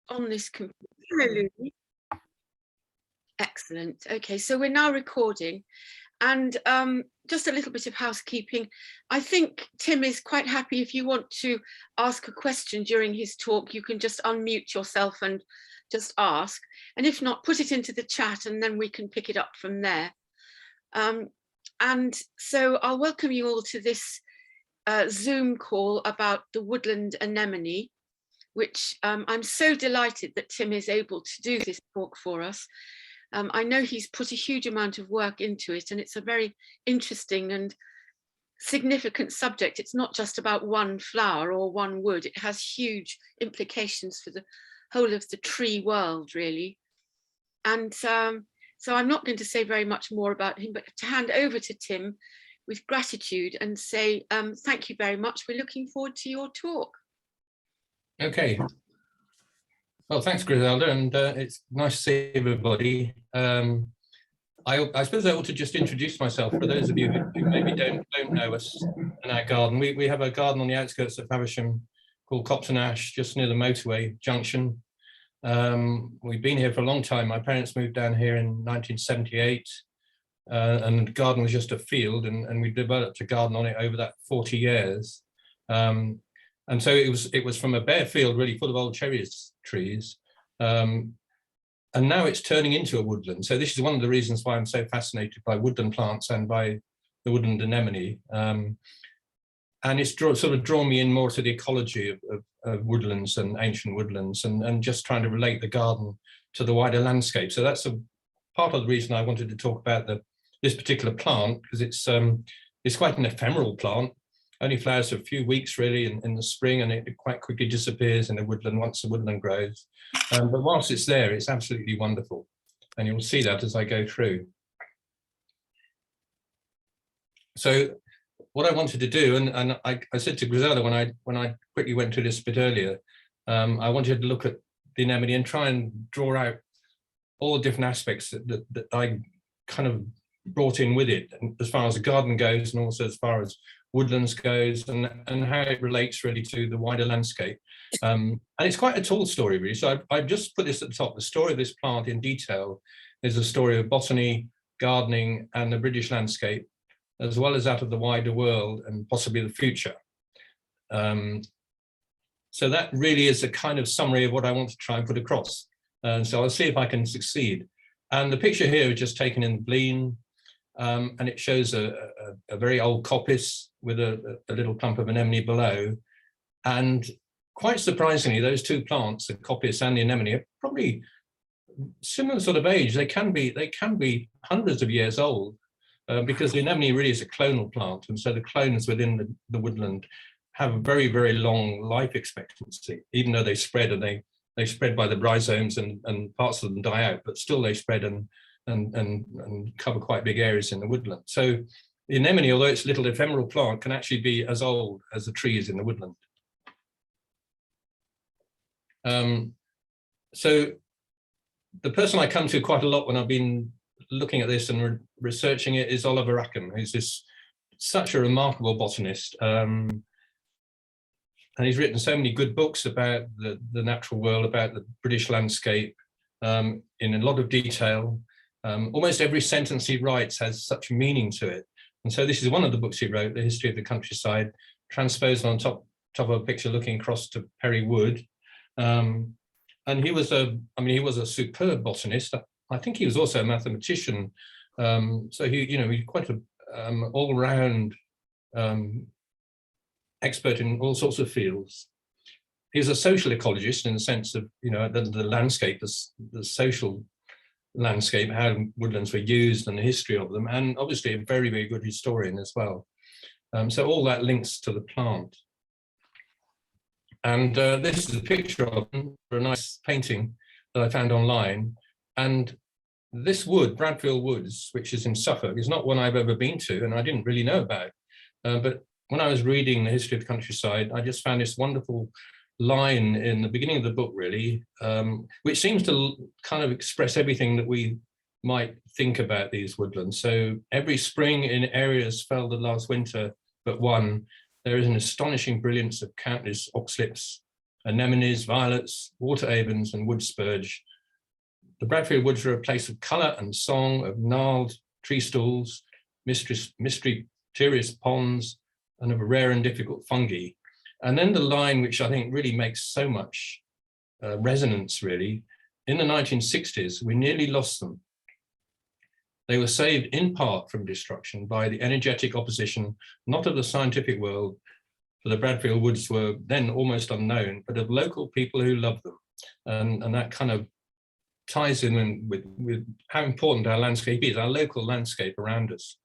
on this computer. Excellent. Okay, so we're now recording, and just a little bit of housekeeping. I think Tim is quite happy if you want to ask a question during his talk, you can just unmute yourself and just ask, and if not, put it into the chat and then we can pick it up from there. And so I'll welcome you all to this Zoom call about the woodland anemone, which I'm so delighted that Tim is able to do this talk for us. I know he's put a huge amount of work into it, and it's a very interesting and significant subject. It's not just about one flower or one wood. It has huge implications for the whole of the tree world, really. And so I'm not going to say very much more about him, but to hand over to Tim with gratitude and say thank you very much. We're looking forward to your talk. Okay. Well, thanks, Griselda, and it's nice to see everybody. I suppose I ought to just introduce myself for those of you who maybe don't know us and our garden. We have a garden on the outskirts of Faversham called Copton Ash, just near the motorway junction. We've been here for a long time. My parents moved down here in 1978, and the garden was just a field, and we developed a garden on it over that 40 years. And so it was from a bare field, really full of old cherry trees. And now it's turning into a woodland. So this is one of the reasons why I'm so fascinated by woodland plants and by the woodland anemone. And it's sort of drawn me in more to the ecology of woodlands and ancient woodlands, and just trying to relate the garden to the wider landscape. So that's a part of the reason I wanted to talk about this particular plant, because it's quite an ephemeral plant. Only flowers for a few weeks really in the spring, and it quite quickly disappears in the woodland once the woodland grows. But whilst it's there, it's absolutely wonderful. And you'll see that as I go through. So what I wanted to do, and I said to Griselda when I quickly went through this a bit earlier, I wanted to look at the anemone and try and draw out all the different aspects that I kind of brought in with it, and as far as the garden goes, and also as far as woodlands goes, and how it relates really to the wider landscape. And it's quite a tall story really, so I've just put this at the top. The story of this plant in detail is a story of botany, gardening, and the British landscape, as well as that of the wider world and possibly the future. So that really is a kind of summary of what I want to try and put across. So I'll see if I can succeed. And the picture here is just taken in Blean, and it shows a very old coppice with a little clump of anemone below. And quite surprisingly, those two plants, the coppice and the anemone, are probably similar sort of age. They can be hundreds of years old, because the anemone really is a clonal plant, and so the clones within the woodland have a very, very long life expectancy, even though they spread, and they spread by the rhizomes, and parts of them die out, but still they spread and cover quite big areas in the woodland. So the anemone, although it's a little ephemeral plant, can actually be as old as the trees in the woodland. So the person I come to quite a lot when I've been looking at this and researching it is Oliver Rackham, who's such a remarkable botanist. And he's written so many good books about the natural world, about the British landscape, in a lot of detail. Almost every sentence he writes has such meaning to it. And so this is one of the books he wrote, The History of the Countryside, transposed on top of a picture looking across to Perry Wood. And he was he was a superb botanist. I think he was also a mathematician. So he's quite a all-round expert in all sorts of fields. He was a social ecologist in the sense of, the landscape, the social landscape, how woodlands were used and the history of them, and obviously a very, very good historian as well. So all that links to the plant. And this is a picture of him for a nice painting that I found online. And this wood, Bradfield Woods, which is in Suffolk, is not one I've ever been to, and I didn't really know about. But when I was reading The History of the Countryside, I just found this wonderful line in the beginning of the book, really, which seems to kind of express everything that we might think about these woodlands. So every spring in areas felled the last winter but one, there is an astonishing brilliance of countless oxlips anemones, violets, water avens, and wood spurge. The Bradfield Woods are a place of colour and song, of gnarled tree stalls, mysterious ponds, and of a rare and difficult fungi. And then the line, which I think really makes so much resonance, really, in the 1960s, we nearly lost them. They were saved in part from destruction by the energetic opposition, not of the scientific world, for the Bradfield Woods were then almost unknown, but of local people who loved them. And that kind of ties in with how important our landscape is, our local landscape around us.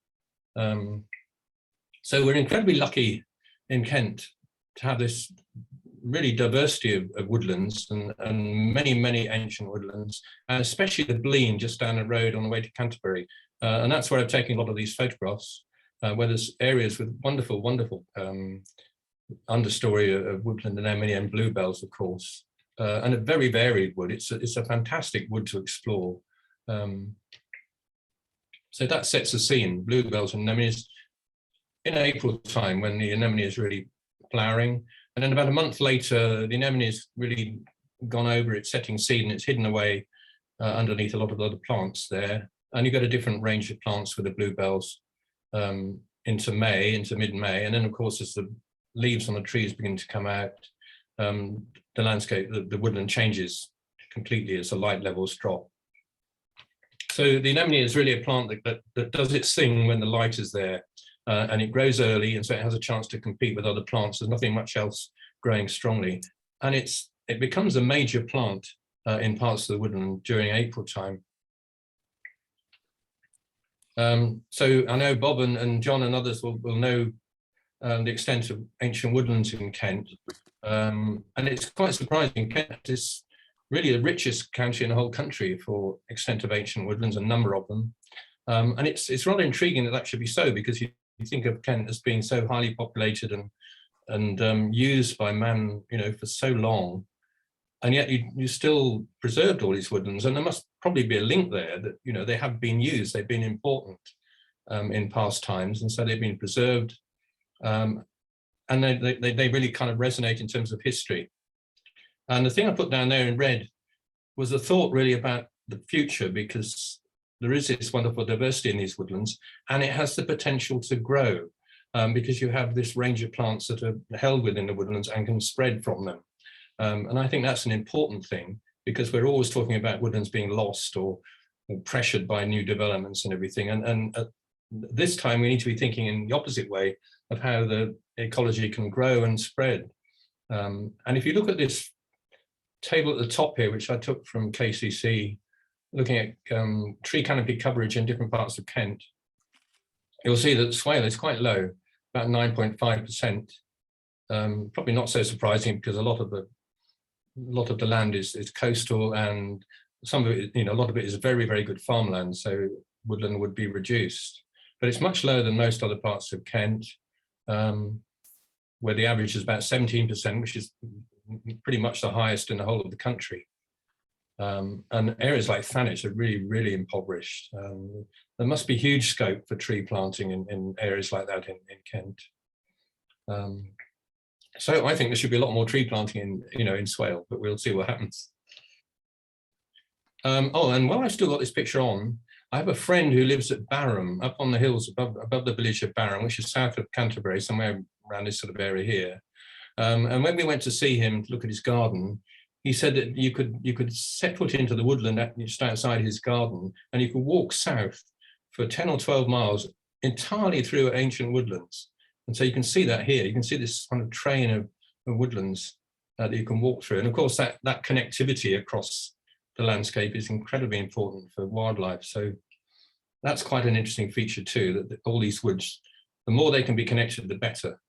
So we're incredibly lucky in Kent to have this really diversity of woodlands and many ancient woodlands, and especially the Blean just down the road on the way to Canterbury. And that's where I've taken a lot of these photographs, where there's areas with wonderful understory of woodland anemone and bluebells, of course, and a very varied wood. It's a fantastic wood to explore. So that sets the scene, bluebells and anemones in April time when the anemone is really flowering. And then about a month later, the anemone has really gone over, it's setting seed and it's hidden away underneath a lot of other plants there. And you get a different range of plants with the bluebells into mid-May. And then of course, as the leaves on the trees begin to come out, the landscape, the woodland changes completely as the light levels drop. So the anemone is really a plant that does its thing when the light is there, and it grows early, and so it has a chance to compete with other plants. There's nothing much else growing strongly, and it becomes a major plant in parts of the woodland during April time. So I know Bob and John and others will know the extent of ancient woodlands in Kent, and it's quite surprising. Kent is really the richest county in the whole country for extent of ancient woodlands, a number of them, and it's rather intriguing that that should be so, because you think of Kent as being so highly populated and used by man, for so long, and yet you still preserved all these woodlands, and there must probably be a link there that they have been used, they've been important in past times, and so they've been preserved, and they really kind of resonate in terms of history. And the thing I put down there in red was a thought really about the future, because there is this wonderful diversity in these woodlands, and it has the potential to grow because you have this range of plants that are held within the woodlands and can spread from them. And I think that's an important thing, because we're always talking about woodlands being lost or pressured by new developments and everything. And at this time, we need to be thinking in the opposite way of how the ecology can grow and spread. And if you look at this table at the top here, which I took from KCC, looking at tree canopy coverage in different parts of Kent, you'll see that swale is quite low, about 9.5%. Probably not so surprising, because a lot of the land is coastal, and some of it, a lot of it is very, very good farmland, so woodland would be reduced. But it's much lower than most other parts of Kent, where the average is about 17%, which is pretty much the highest in the whole of the country. And areas like Thanet are really, really impoverished. There must be huge scope for tree planting in areas like that in Kent. So I think there should be a lot more tree planting in Swale, but we'll see what happens. And while I've still got this picture on, I have a friend who lives at Barham, up on the hills above the village of Barham, which is south of Canterbury, somewhere around this sort of area here. And when we went to see him to look at his garden, he said that you could set foot into the woodland just outside his garden, and you could walk south for 10 or 12 miles entirely through ancient woodlands. And so you can see that here. You can see this kind of train of woodlands that you can walk through. And of course, that connectivity across the landscape is incredibly important for wildlife. So that's quite an interesting feature too, that all these woods, the more they can be connected, the better.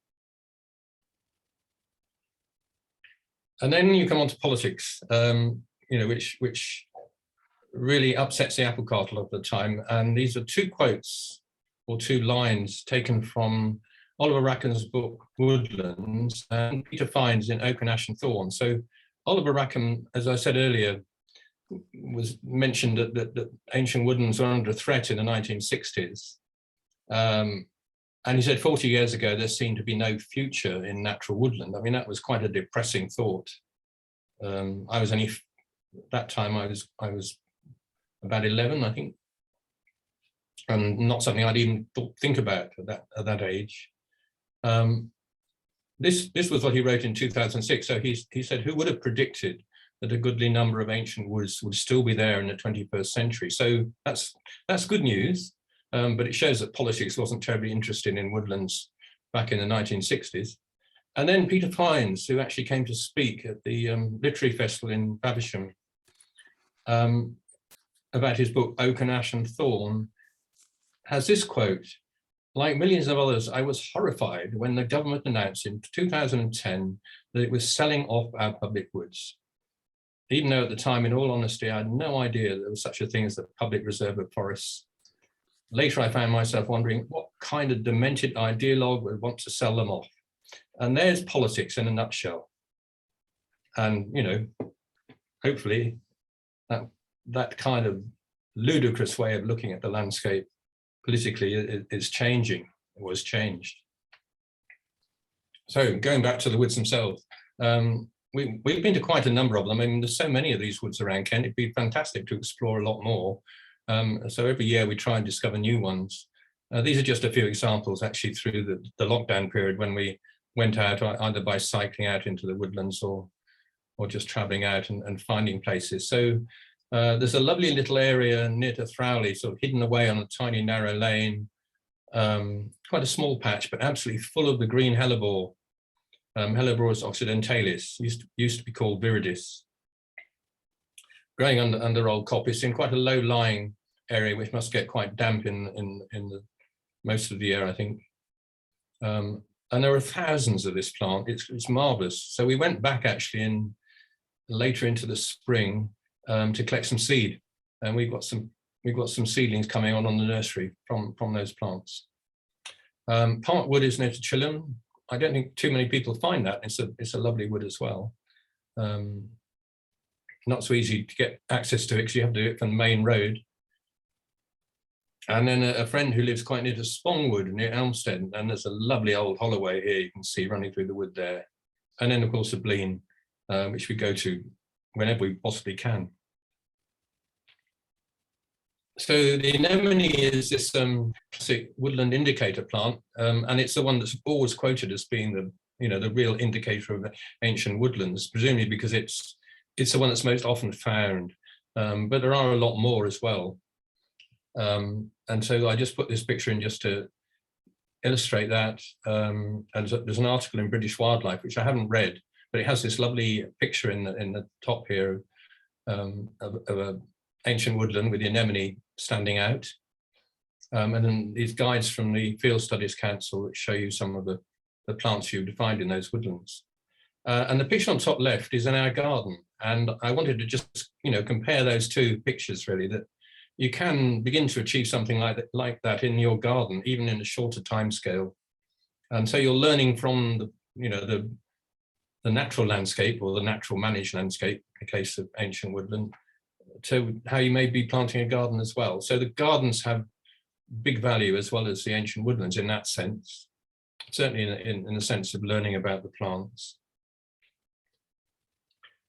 And then you come on to politics, which really upsets the apple cart a lot of the time. And these are two quotes or two lines taken from Oliver Rackham's book, Woodlands, and Peter Fiennes in Oak and Ash and Thorn. So Oliver Rackham, as I said earlier, was mentioned that ancient woodlands were under threat in the 1960s. And he said 40 years ago, there seemed to be no future in natural woodland. I mean, that was quite a depressing thought. I was only, that time I was about 11, I think, and not something I'd even think about at that age. This was what he wrote in 2006. So he said, who would have predicted that a goodly number of ancient woods would still be there in the 21st century? So that's good news, but it shows that politics wasn't terribly interested in woodlands back in the 1960s. And then Peter Fiennes, who actually came to speak at the literary festival in Faversham about his book Oak and Ash and Thorn, has this quote: "Like millions of others, I was horrified when the government announced in 2010 that it was selling off our public woods. Even though at the time, in all honesty, I had no idea there was such a thing as the public reserve of forests. Later, I found myself wondering what kind of demented ideologue would want to sell them off." And there's politics in a nutshell. And, you know, hopefully that kind of ludicrous way of looking at the landscape politically is changing, it was changed. So going back to the woods themselves, we've been to quite a number of them. I mean, there's so many of these woods around Kent, it'd be fantastic to explore a lot more. So every year we try and discover new ones. These are just a few examples actually through the lockdown period when we went out either by cycling out into the woodlands or just traveling out and finding places. So there's a lovely little area near to Throwley, sort of hidden away on a tiny narrow lane, quite a small patch, but absolutely full of the green hellebore. Helleborus occidentalis, used to be called viridis, growing under old coppice in quite a low-lying area, which must get quite damp in the most of the year, I think. And there are thousands of this plant. It's marvelous. So we went back actually later into the spring to collect some seed, and we've got some seedlings coming on the nursery from those plants. Park wood is near to Chilham. I don't think too many people find that. It's a lovely wood as well. Not so easy to get access to it because you have to do it from the main road. And then a friend who lives quite near to Spongwood, near Elmstead, and there's a lovely old holloway here you can see running through the wood there. And then, of course, the Blean, which we go to whenever we possibly can. So the anemone is this classic woodland indicator plant, and it's the one that's always quoted as being the real indicator of ancient woodlands, presumably because it's the one that's most often found. But there are a lot more as well. And so I just put this picture in just to illustrate that. And there's an article in British Wildlife, which I haven't read, but it has this lovely picture in the top here of an ancient woodland with the anemone standing out. And then these guides from the Field Studies Council that show you some of the plants you would find in those woodlands. And the picture on top left is in our garden. And I wanted to just, compare those two pictures really, that you can begin to achieve something like that in your garden, even in a shorter time scale. And so you're learning from the natural landscape or the natural managed landscape, in the case of ancient woodland, to how you may be planting a garden as well. So the gardens have big value as well as the ancient woodlands in that sense, certainly in the sense of learning about the plants.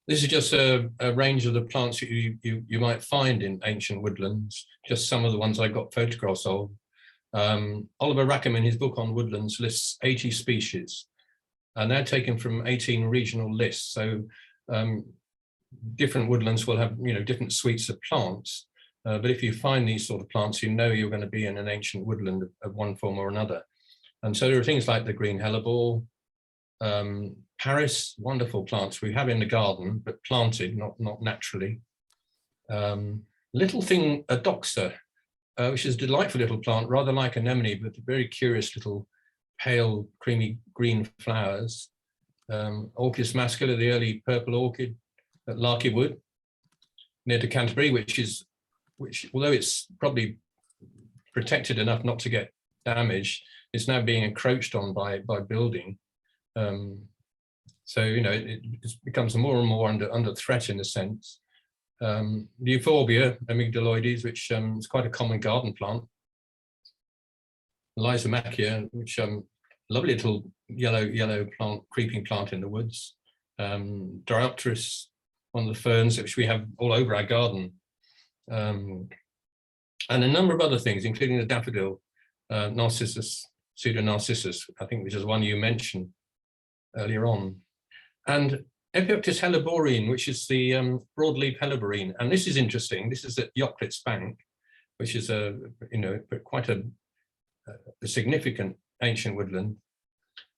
This is just a range of the plants that you might find in ancient woodlands, just some of the ones I got photographs of. Oliver Rackham, in his book on woodlands, lists 80 species, and they're taken from 18 regional lists. So different woodlands will have different suites of plants, but if you find these sort of plants, you're going to be in an ancient woodland of one form or another. And so there are things like the green hellebore, Paris, wonderful plants we have in the garden, but planted, not naturally. Little thing, a doxa, which is a delightful little plant, rather like anemone, but very curious little pale, creamy green flowers. Orchis mascula, the early purple orchid at Larky Wood, near to Canterbury, which although it's probably protected enough not to get damaged, it's now being encroached on by building. So it becomes more and more under threat in a sense. The euphorbia amygdaloides, which is quite a common garden plant. Lysomachia, which lovely little yellow plant, creeping plant in the woods. Diopterus one of the ferns which we have all over our garden. And a number of other things, including the daffodil, Narcissus, Pseudo-Narcissus, I think, which is one you mentioned earlier on. And Epioptis helleborine, which is the broadleaf helleborine. And this is interesting. This is at Yoklitz Bank, which is quite a significant ancient woodland.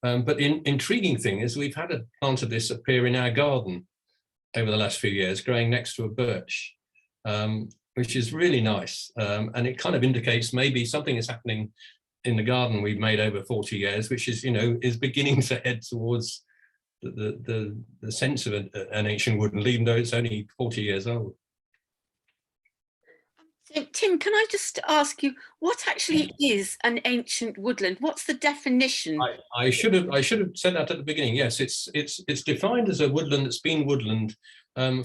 But the intriguing thing is we've had a plant of this appear in our garden over the last few years, growing next to a birch, which is really nice. And it kind of indicates maybe something is happening in the garden we've made over 40 years, which is, is beginning to head towards the sense of an ancient woodland, even though it's only 40 years old. Tim, can I just ask you, what actually is an ancient woodland? What's the definition? I should have said that at the beginning. Yes, it's defined as a woodland that's been woodland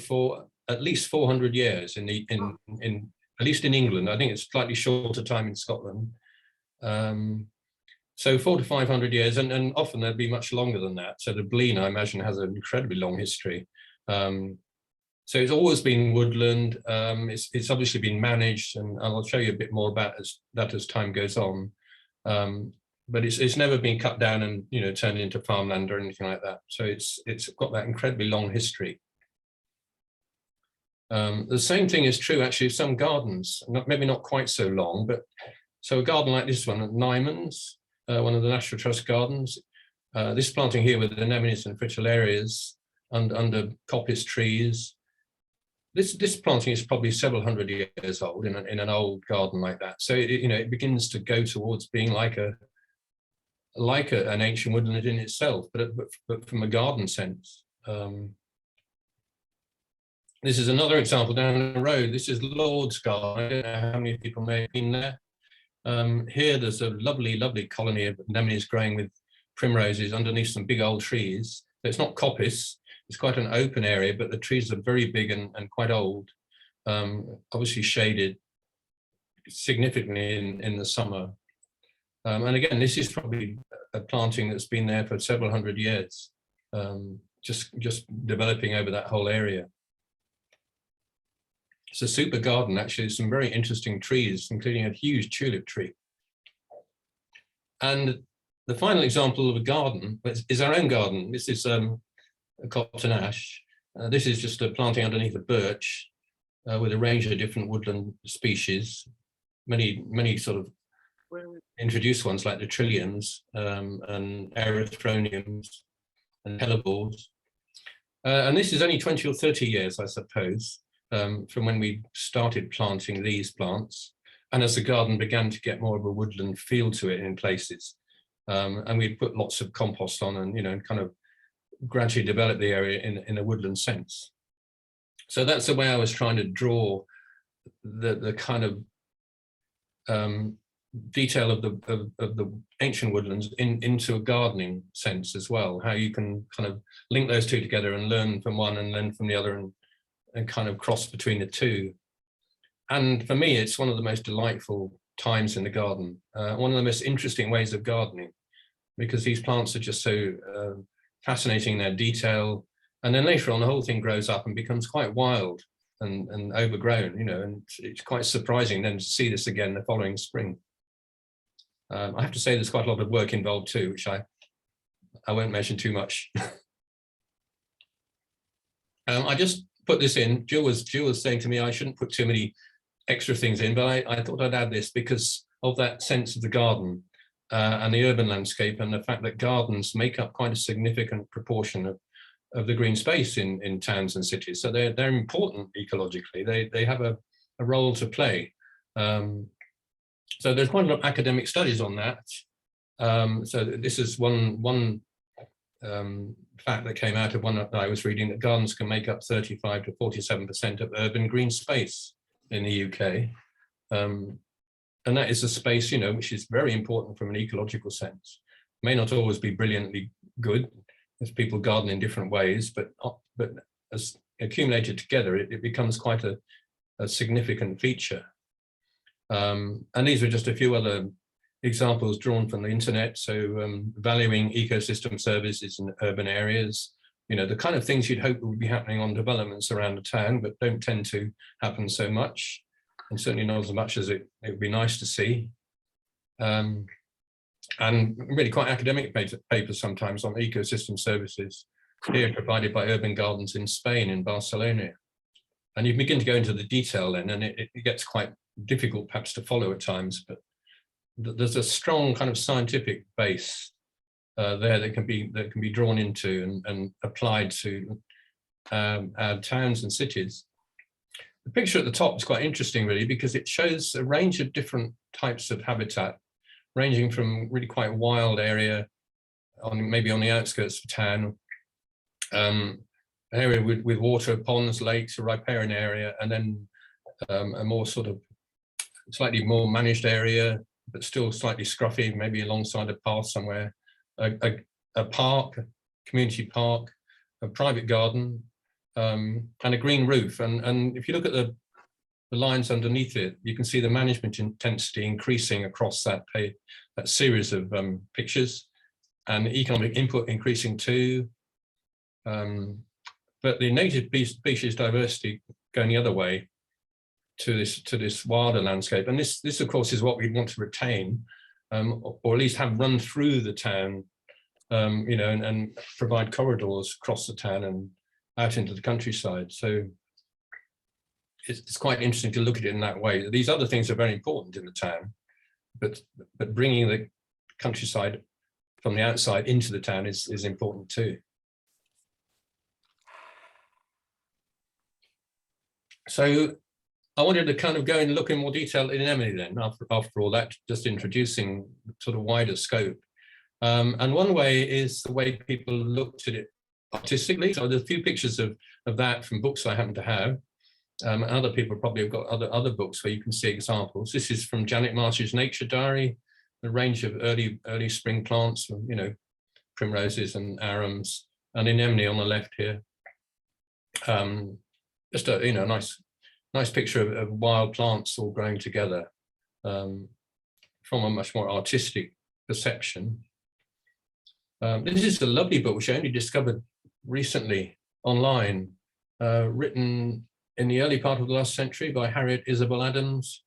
for at least 400 years in at least in England. I think it's slightly shorter time in Scotland. So 400 to 500 years, and often they'd be much longer than that. So the Blean, I imagine, has an incredibly long history. So it's always been woodland. It's obviously been managed, and I'll show you a bit more about that as time goes on. But it's never been cut down and turned into farmland or anything like that. So it's got that incredibly long history. The same thing is true actually of some gardens, maybe not quite so long, but so a garden like this one at Anemones, one of the National Trust gardens, this planting here with anemones and fritillarias under coppice trees. This planting is probably several hundred years old in an old garden like that. So it begins to go towards being like an ancient woodland in itself, but from a garden sense. This is another example down the road. This is Lord's Garden. I don't know how many people may have been there. Here there's a lovely, lovely colony of anemones growing with primroses underneath some big old trees. It's not coppice. It's quite an open area, but the trees are very big and quite old, obviously shaded significantly in the summer. And again, this is probably a planting that's been there for several hundred years, just developing over that whole area. It's a super garden, actually. Some very interesting trees, including a huge tulip tree. And the final example of a garden is our own garden. This is a cotton ash. This is just a planting underneath a birch with a range of different woodland species, many sort of introduced ones like the trilliums and erythroniums and hellebores. And this is only 20 or 30 years, I suppose, from when we started planting these plants. And as the garden began to get more of a woodland feel to it in places, and we put lots of compost on and, kind of gradually develop the area in a woodland sense. So that's the way I was trying to draw the kind of detail of the ancient woodlands into a gardening sense as well, how you can kind of link those two together and learn from one and learn from the other and kind of cross between the two. And for me, it's one of the most delightful times in the garden, one of the most interesting ways of gardening, because these plants are just so fascinating in their detail. And then later on, the whole thing grows up and becomes quite wild and overgrown, and it's quite surprising then to see this again the following spring. I have to say there's quite a lot of work involved too, which I won't mention too much. I just put this in. Jill was saying to me I shouldn't put too many extra things in, but I thought I'd add this because of that sense of the garden and the urban landscape, and the fact that gardens make up quite a significant proportion of the green space in towns and cities. So they're important ecologically. They have a role to play. So there's quite a lot of academic studies on that. So this is one fact that came out of one that I was reading, that gardens can make up 35 to 47% of urban green space in the UK. And that is a space, which is very important from an ecological sense. May not always be brilliantly good, as people garden in different ways, but as accumulated together, it becomes quite a significant feature. And these are just a few other examples drawn from the internet. So valuing ecosystem services in urban areas, you know, the kind of things you'd hope would be happening on developments around the town, but don't tend to happen so much, and certainly not as much as it would be nice to see. And really quite academic papers sometimes on ecosystem services, here provided by urban gardens in Spain, in Barcelona. And you begin to go into the detail then, and it gets quite difficult perhaps to follow at times, but there's a strong kind of scientific base there that can be drawn into and applied to our towns and cities. The picture at the top is quite interesting, really, because it shows a range of different types of habitat, ranging from really quite wild area, maybe on the outskirts of town, an area with water, ponds, lakes, a riparian area, and then a more sort of slightly more managed area, but still slightly scruffy, maybe alongside a path somewhere, a park, a community park, a private garden, and a green roof. And if you look at the lines underneath it, you can see the management intensity increasing across that series of pictures, and the economic input increasing too. But the native species diversity going the other way to this wilder landscape. And this of course is what we want to retain, or at least have run through the town, you know, and provide corridors across the town and out into the countryside. So it's quite interesting to look at it in that way. These other things are very important in the town, but bringing the countryside from the outside into the town is important too. So I wanted to kind of go and look in more detail in Anemone then, after all that, just introducing sort of wider scope. And one way is the way people looked at it artistically. So there's a few pictures of that from books I happen to have. Other people probably have got other books where you can see examples. This is from Janet Marsh's Nature Diary, a range of early spring plants, you know, primroses and arums, and anemone on the left here. Just a, you know, nice picture of wild plants all growing together, from a much more artistic perception. This is a lovely book which I only discovered recently online, written in the early part of the last century by Harriet Isabel Adams.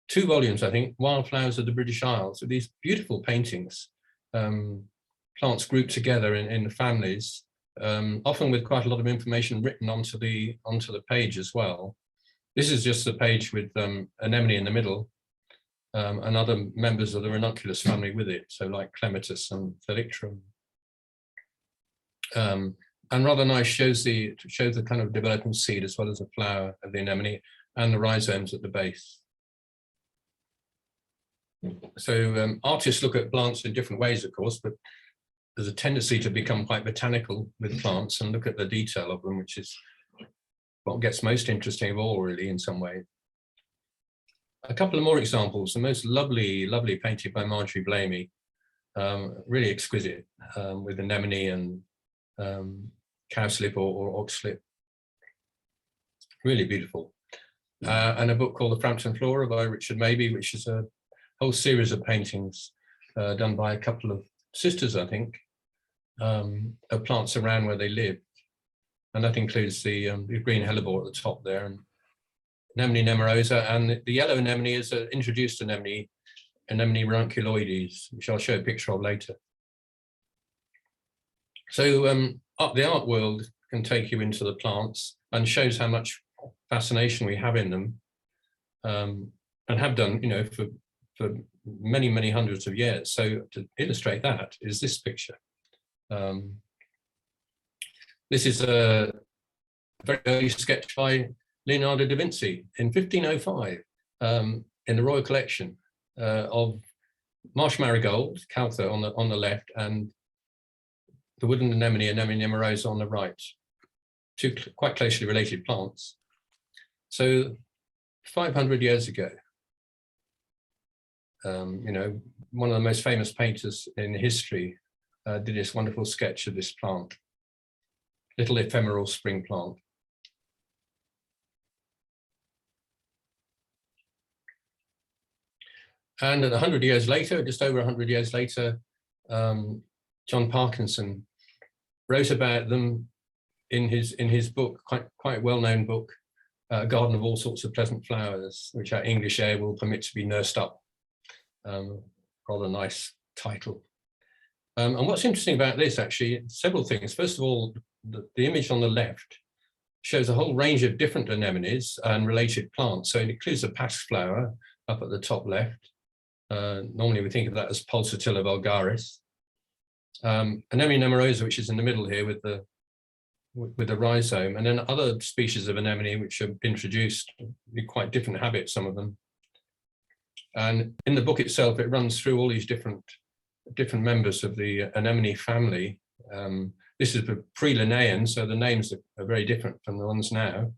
2 volumes, I think, Wildflowers of the British Isles, with these beautiful paintings, plants grouped together in families, often with quite a lot of information written onto the page as well. This is just the page with anemone in the middle, and other members of the ranunculus family with it, so like clematis and thalictrum. And rather nice, shows the kind of developing seed as well as the flower of the anemone and the rhizomes at the base. So artists look at plants in different ways, of course, but there's a tendency to become quite botanical with plants and look at the detail of them, which is what gets most interesting of all, really, in some way. A couple of more examples. The most lovely painting by Marjorie Blamey, really exquisite, with anemone and cowslip or oxlip. Really beautiful. And a book called The Frampton Flora by Richard Mabey, which is a whole series of paintings done by a couple of sisters, I think, of plants around where they live. And that includes the green hellebore at the top there, and Anemone nemorosa, and the yellow anemone is an introduced anemone, Anemone ranunculoides, which I'll show a picture of later. So the art world can take you into the plants and shows how much fascination we have in them, and have done, you know, for many hundreds of years. So to illustrate that is this picture. This is a very early sketch by Leonardo da Vinci in 1505, in the Royal Collection, of marsh marigold, Caltha on the left, and the woodland anemone, Anemone nemorosa, on the right. 2 quite closely related plants. So 500 years ago, you know, one of the most famous painters in history did this wonderful sketch of this plant, little ephemeral spring plant. And 100 years later, just over 100 years later, John Parkinson wrote about them in his book, quite well-known book, A Garden of All Sorts of Pleasant Flowers, which our English air will permit to be nursed up. Rather nice title. And what's interesting about this, actually, several things. First of all, the image on the left shows a whole range of different anemones and related plants. So it includes a passiflower up at the top left. Normally we think of that as Pulsatilla vulgaris. Anemone nemorosa, which is in the middle here with the rhizome, and then other species of anemone which are introduced, quite different habits, some of them. And in the book itself, it runs through all these different members of the anemone family. This is pre-Linnaean, so the names are very different from the ones now.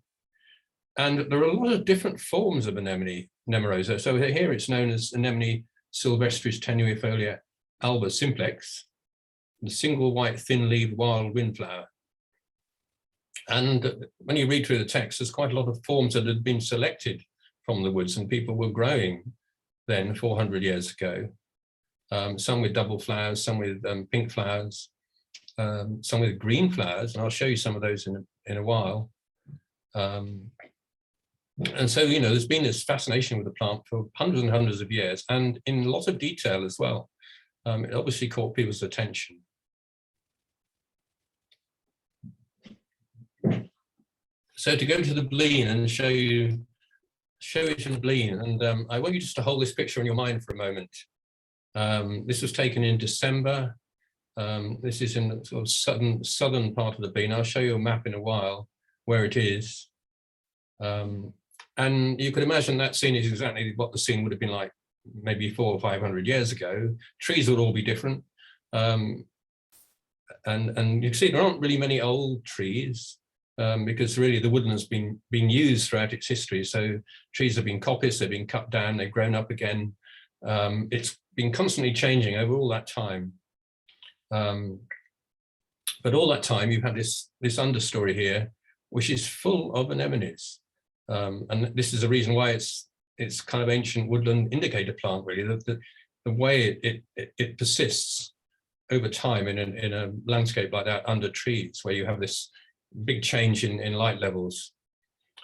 And there are a lot of different forms of anemone nemorosa. So here it's known as Anemone sylvestris tenuifolia alba simplex, the single white thin-leaved wild windflower. And when you read through the text, there's quite a lot of forms that had been selected from the woods and people were growing then 400 years ago. Some with double flowers, some with pink flowers, some with green flowers, and I'll show you some of those in a while. And so, you know, there's been this fascination with the plant for hundreds and hundreds of years, and in a lot of detail as well. It obviously caught people's attention. So to go to the Bleen and show it in Bleen, and I want you just to hold this picture in your mind for a moment. This was taken in December. This is in the sort of southern part of the Bleen. I'll show you a map in a while where it is. And you could imagine that scene is exactly what the scene would have been like maybe 400 or 500 years ago. Trees would all be different. And you can see there aren't really many old trees because really the woodland's been used throughout its history. So trees have been coppiced, they've been cut down, they've grown up again. It's been constantly changing over all that time. But all that time you've had this understory here, which is full of anemones. And this is a reason why it's kind of ancient woodland indicator plant, really. The way it persists over time in a landscape like that under trees, where you have this big change in light levels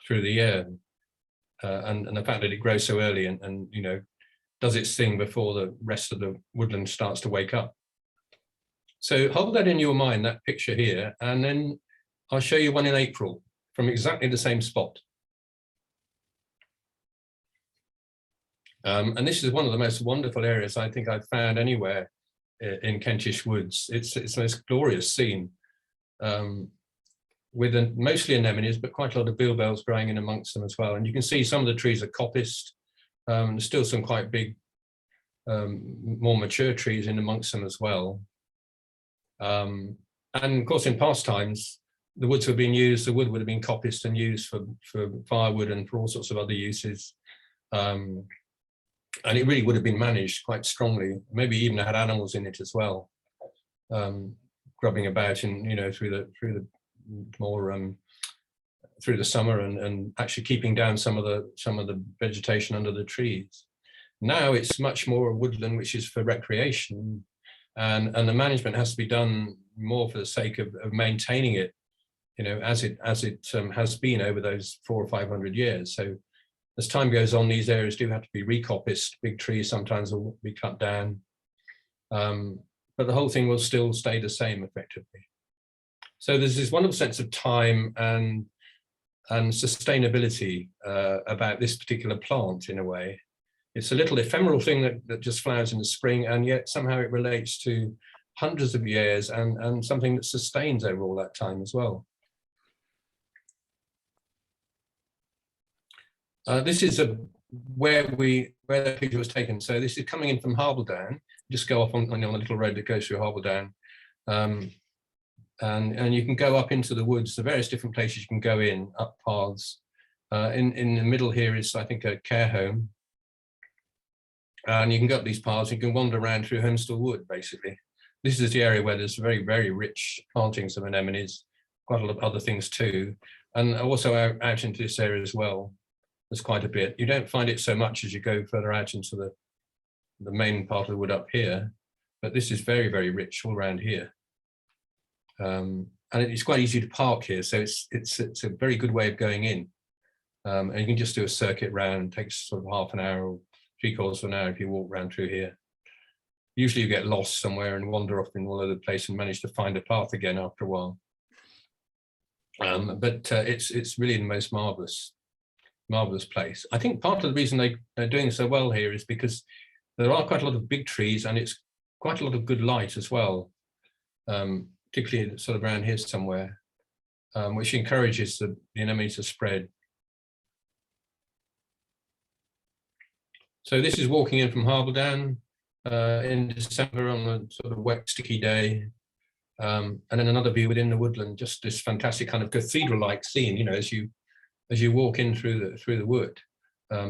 through the year, and the fact that it grows so early and you know does its thing before the rest of the woodland starts to wake up. So hold that in your mind, that picture here, and then I'll show you one in April from exactly the same spot. And this is one of the most wonderful areas I think I've found anywhere in Kentish woods. It's the most glorious scene, with mostly anemones, but quite a lot of bilberries growing in amongst them as well. And you can see some of the trees are coppiced. There's still some quite big, more mature trees in amongst them as well. And of course, in past times, the woods have been used, the wood would have been coppiced and used for firewood and for all sorts of other uses. And it really would have been managed quite strongly, maybe even had animals in it as well, grubbing about in, you know, through the summer and actually keeping down some of the vegetation under the trees. Now it's much more woodland, which is for recreation, and the management has to be done more for the sake of maintaining it, you know, as it has been over those 400 or 500 years. So as time goes on, these areas do have to be recoppiced. Big trees sometimes will be cut down, but the whole thing will still stay the same effectively. So there's this wonderful sense of time and sustainability about this particular plant in a way. It's a little ephemeral thing that just flowers in the spring, and yet somehow it relates to hundreds of years and something that sustains over all that time as well. This is where the picture was taken. So this is coming in from Harbledown. Just go off on the little road that goes through Harbledown, and you can go up into the woods. The various different places you can go in, up paths. In the middle here is, I think, a care home, and you can go up these paths. You can wander around through Homestall Wood. Basically, this is the area where there's very, very rich plantings of anemones. Quite a lot of other things too, and also out into this area as well. There's quite a bit. You don't find it so much as you go further out into the main part of the wood up here, but this is very, very rich all around here. And and it's quite easy to park here, so it's a very good way of going in. And you can just do a circuit round, takes sort of half an hour or 3/4 of an hour if you walk around through here. Usually you get lost somewhere and wander off in all over the place and manage to find a path again after a while. But it's really the most marvelous place. I think part of the reason they're doing so well here is because there are quite a lot of big trees, and it's quite a lot of good light as well, particularly sort of around here somewhere, which encourages the anemone to spread. So this is walking in from Harbledown in December on a sort of wet, sticky day. And then another view within the woodland, just this fantastic kind of cathedral-like scene, you know, as you walk in through the wood.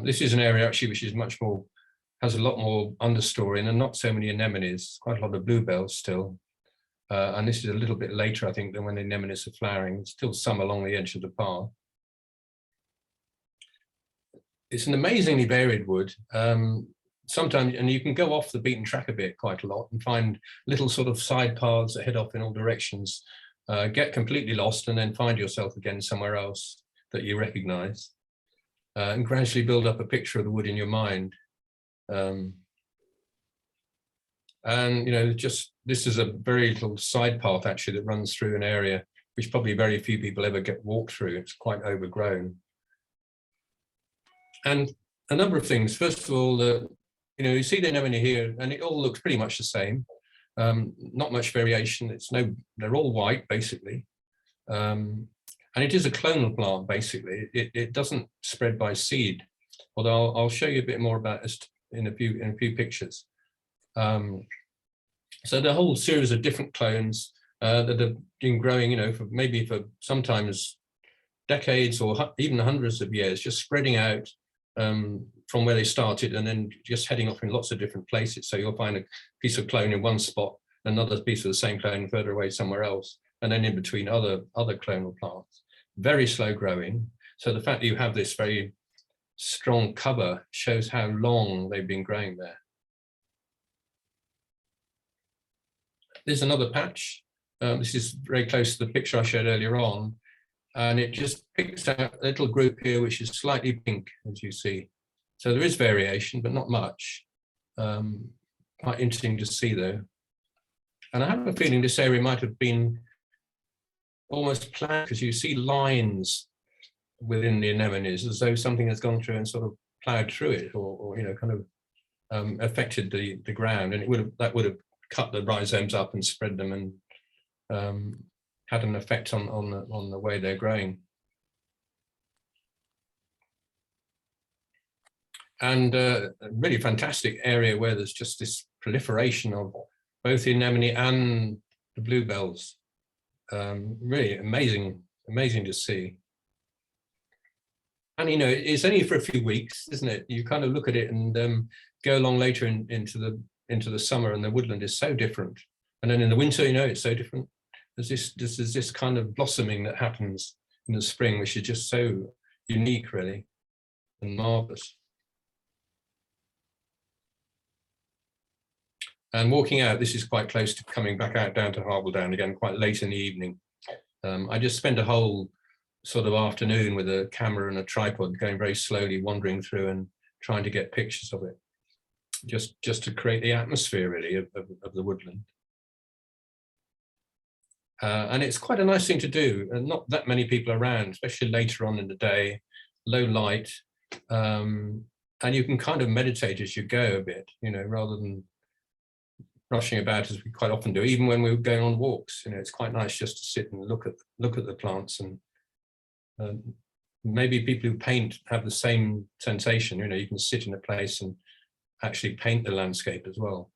This is an area actually which is much more, has a lot more understory and not so many anemones, quite a lot of bluebells still. And this is a little bit later, I think, than when the anemones are flowering. There's still some along the edge of the path. It's an amazingly varied wood. Sometimes, and you can go off the beaten track a bit quite a lot and find little sort of side paths that head off in all directions, get completely lost and then find yourself again somewhere else that you recognize, and gradually build up a picture of the wood in your mind. And, you know, just this is a very little side path actually that runs through an area which probably very few people ever walk through. It's quite overgrown. And a number of things. First of all, you know, you see the anemone here, and it all looks pretty much the same. Not much variation. They're all white basically, and it is a clonal plant basically. It doesn't spread by seed, although I'll show you a bit more about this in a few pictures. So the whole series of different clones that have been growing, you know, for sometimes decades or even hundreds of years, just spreading out from where they started and then just heading off in lots of different places. So you'll find a piece of clone in one spot, another piece of the same clone further away somewhere else, and then in between other clonal plants. Very slow growing. So the fact that you have this very strong cover shows how long they've been growing there. There's another patch. This is very close to the picture I showed earlier on. And it just picks out a little group here, which is slightly pink, as you see. So there is variation, but not much. Quite interesting to see, though. And I have a feeling this area might have been almost planned, because you see lines within the anemones, as though something has gone through and sort of plowed through it, or you know, kind of affected the ground, and that would have cut the rhizomes up and spread them, and had an effect on the way they're growing. And a really fantastic area where there's just this proliferation of both the anemone and the bluebells. Really amazing to see. And you know, it's only for a few weeks, isn't it? You kind of look at it and go along later into the summer, and the woodland is so different. And then in the winter, you know, it's so different. There's this kind of blossoming that happens in the spring, which is just so unique, really, and marvelous. And walking out, this is quite close to coming back out down to Harbledown again, quite late in the evening. I just spent a whole sort of afternoon with a camera and a tripod, going very slowly, wandering through and trying to get pictures of it, just to create the atmosphere, really, of the woodland. And it's quite a nice thing to do, and not that many people around, especially later on in the day, low light, and you can kind of meditate as you go a bit, you know, rather than rushing about as we quite often do, even when we're going on walks. You know, it's quite nice just to sit and look at the plants, and maybe people who paint have the same sensation. You know, you can sit in a place and actually paint the landscape as well.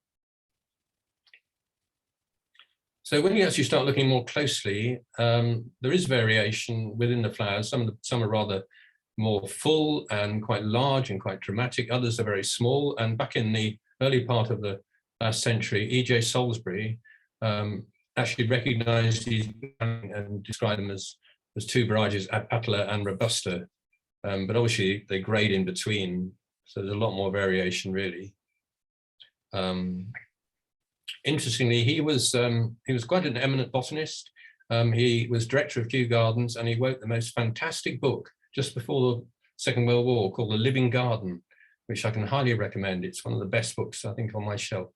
So when you actually start looking more closely, there is variation within the flowers. Some are rather more full and quite large and quite dramatic. Others are very small. And back in the early part of the last century, E.J. Salisbury actually recognized these and described them as two varieties, Apatula and Robusta. But obviously they grade in between, so there's a lot more variation, really. Interestingly, he was quite an eminent botanist, He was director of Kew Gardens, and he wrote the most fantastic book just before the Second World War called The Living Garden, which I can highly recommend. It's one of the best books, I think, on my shelf.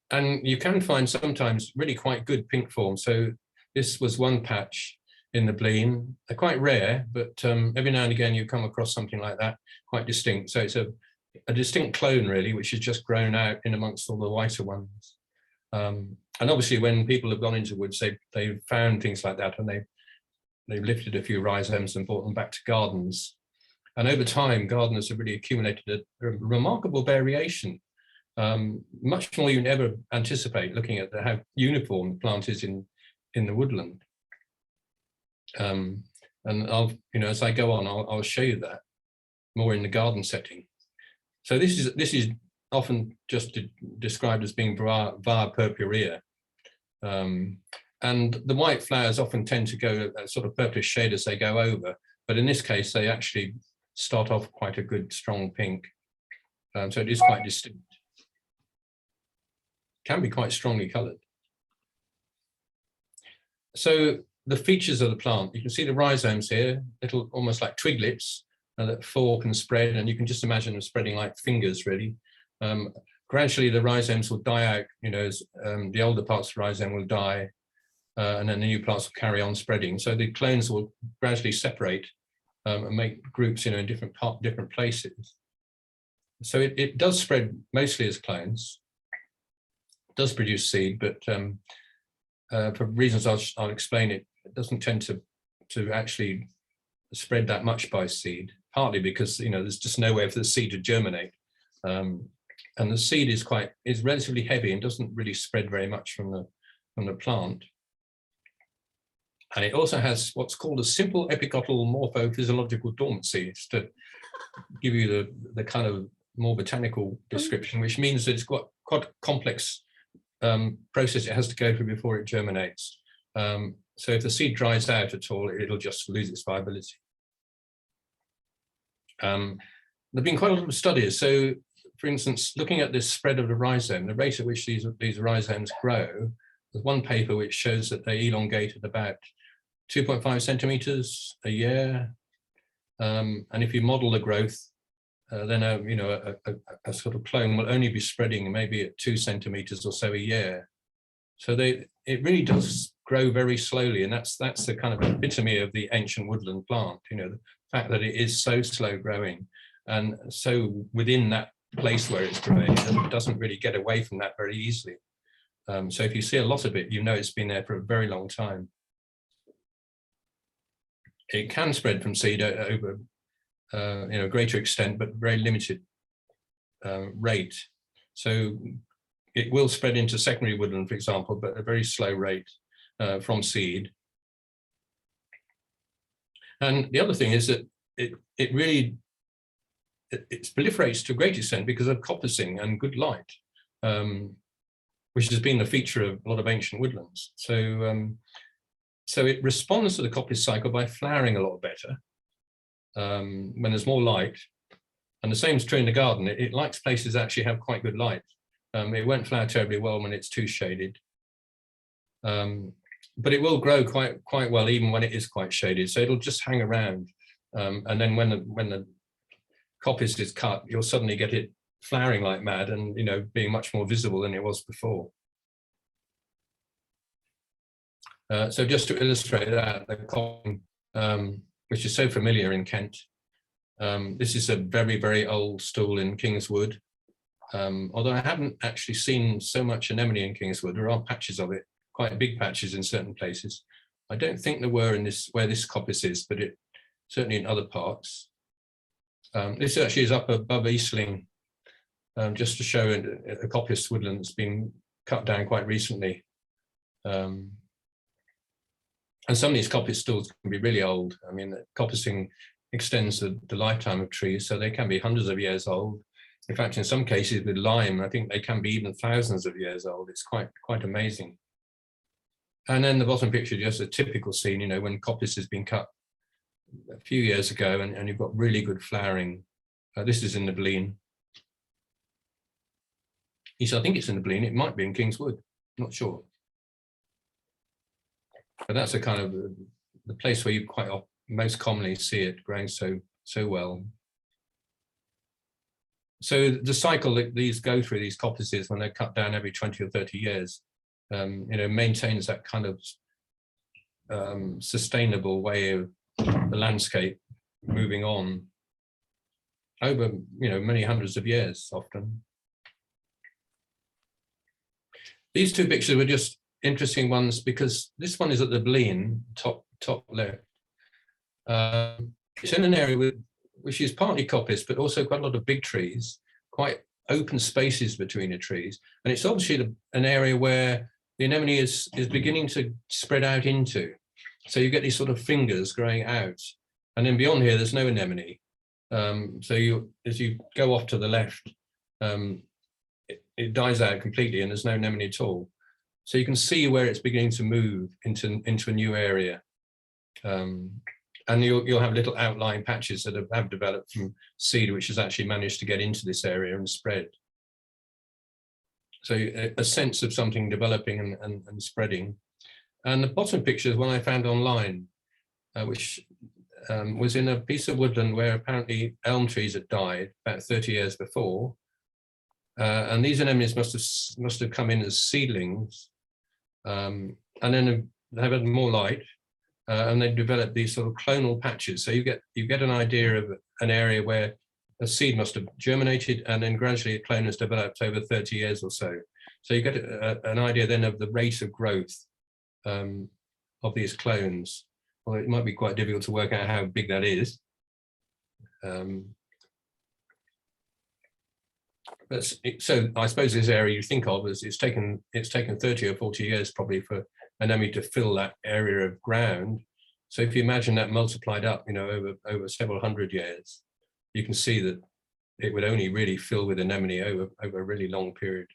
And you can find sometimes really quite good pink form. So this was one patch in the Blean. They're quite rare, but every now and again you come across something like that, quite distinct. So it's a distinct clone, really, which has just grown out in amongst all the whiter ones. And obviously, when people have gone into woods, they've found things like that, and they've lifted a few rhizomes and brought them back to gardens. And over time, gardeners have really accumulated a remarkable variation. Much more you never anticipate, looking at how uniform the plant is in the woodland. And I'll, as I go on, I'll show you that more in the garden setting. So this is often just described as being via purpurea, and the white flowers often tend to go a sort of purplish shade as they go over, but in this case they actually start off quite a good strong pink, so it is quite distinct. Can be quite strongly coloured. So the features of the plant, you can see the rhizomes here, little almost like twiglets that fork and spread, and you can just imagine them spreading like fingers, really. Gradually the rhizomes will die out, as the older parts of the rhizome will die, and then the new plants will carry on spreading. So the clones will gradually separate and make groups, in different places. So it does spread mostly as clones. Does produce seed, but for reasons I'll explain, it doesn't tend to actually spread that much by seed, partly because there's just no way for the seed to germinate, and the seed is relatively heavy and doesn't really spread very much from the plant. And it also has what's called a simple epicotyle morphophysiological dormancy, to give you the kind of more botanical description, which means that it's got quite complex process it has to go through before it germinates. So if the seed dries out at all, it'll just lose its viability. There've been quite a lot of studies. So, for instance, looking at this spread of the rhizome, the rate at which these rhizomes grow, there's one paper which shows that they elongate at about 2.5 centimeters a year. And if you model the growth, then a sort of clone will only be spreading maybe at 2 centimeters or so a year. So it really does grow very slowly, and that's the kind of epitome of the ancient woodland plant. The fact that it is so slow growing, and so within that place where it's growing, it doesn't really get away from that very easily. So if you see a lot of it, it's been there for a very long time. It can spread from seed over a greater extent, but very limited rate. So it will spread into secondary woodland, for example, but at a very slow rate from seed. And the other thing is that it proliferates to a great extent because of coppicing and good light, which has been the feature of a lot of ancient woodlands. So it responds to the coppice cycle by flowering a lot better when there's more light. And the same is true in the garden. It likes places that actually have quite good light. It won't flower terribly well when it's too shaded. But it will grow quite well even when it is quite shaded. So it'll just hang around. And then when the coppice is cut, you'll suddenly get it flowering like mad and being much more visible than it was before. So just to illustrate that, the cotton, which is so familiar in Kent, this is a very, very old stool in Kingswood. Although I haven't actually seen so much anemone in Kingswood, there are patches of it, quite big patches in certain places. I don't think there were where this coppice is, but it certainly in other parts. This actually is up above Eastling, just to show a coppice woodland that's been cut down quite recently. And some of these coppice stools can be really old. I mean, coppicing extends the lifetime of trees, so they can be hundreds of years old. In fact, in some cases with lime, I think they can be even thousands of years old. It's quite amazing. And then the bottom picture, just a typical scene, when coppice has been cut a few years ago and you've got really good flowering. This is in the Blean. He said, I think it's in the Blean. It might be in Kingswood. Not sure. But that's a kind of the place where you most commonly see it growing so well. So the cycle that these go through, these coppices, when they're cut down every 20 or 30 years, maintains that kind of sustainable way of the landscape moving on over, many hundreds of years often. These two pictures were just interesting ones because this one is at the Blean, top left. It's in an area which is partly coppice, but also quite a lot of big trees, quite open spaces between the trees. And it's obviously an area where the anemone is beginning to spread out into. So you get these sort of fingers growing out. And then beyond here, there's no anemone. So as you go off to the left, it dies out completely and there's no anemone at all. So you can see where it's beginning to move into a new area. And you'll have little outlying patches that have developed from seed, which has actually managed to get into this area and spread. So a sense of something developing and spreading. And the bottom picture is one I found online, which was in a piece of woodland where apparently elm trees had died about 30 years before. And these anemones must have come in as seedlings. And then they had more light. And they develop these sort of clonal patches. So you get an idea of an area where a seed must have germinated and then gradually a clone has developed over 30 years or so. So you get an idea then of the rate of growth of these clones. Well, it might be quite difficult to work out how big that is. So I suppose this area you think of as it's taken 30 or 40 years probably for anemone to fill that area of ground. So if you imagine that multiplied up, over several hundred years, you can see that it would only really fill with anemone over a really long period.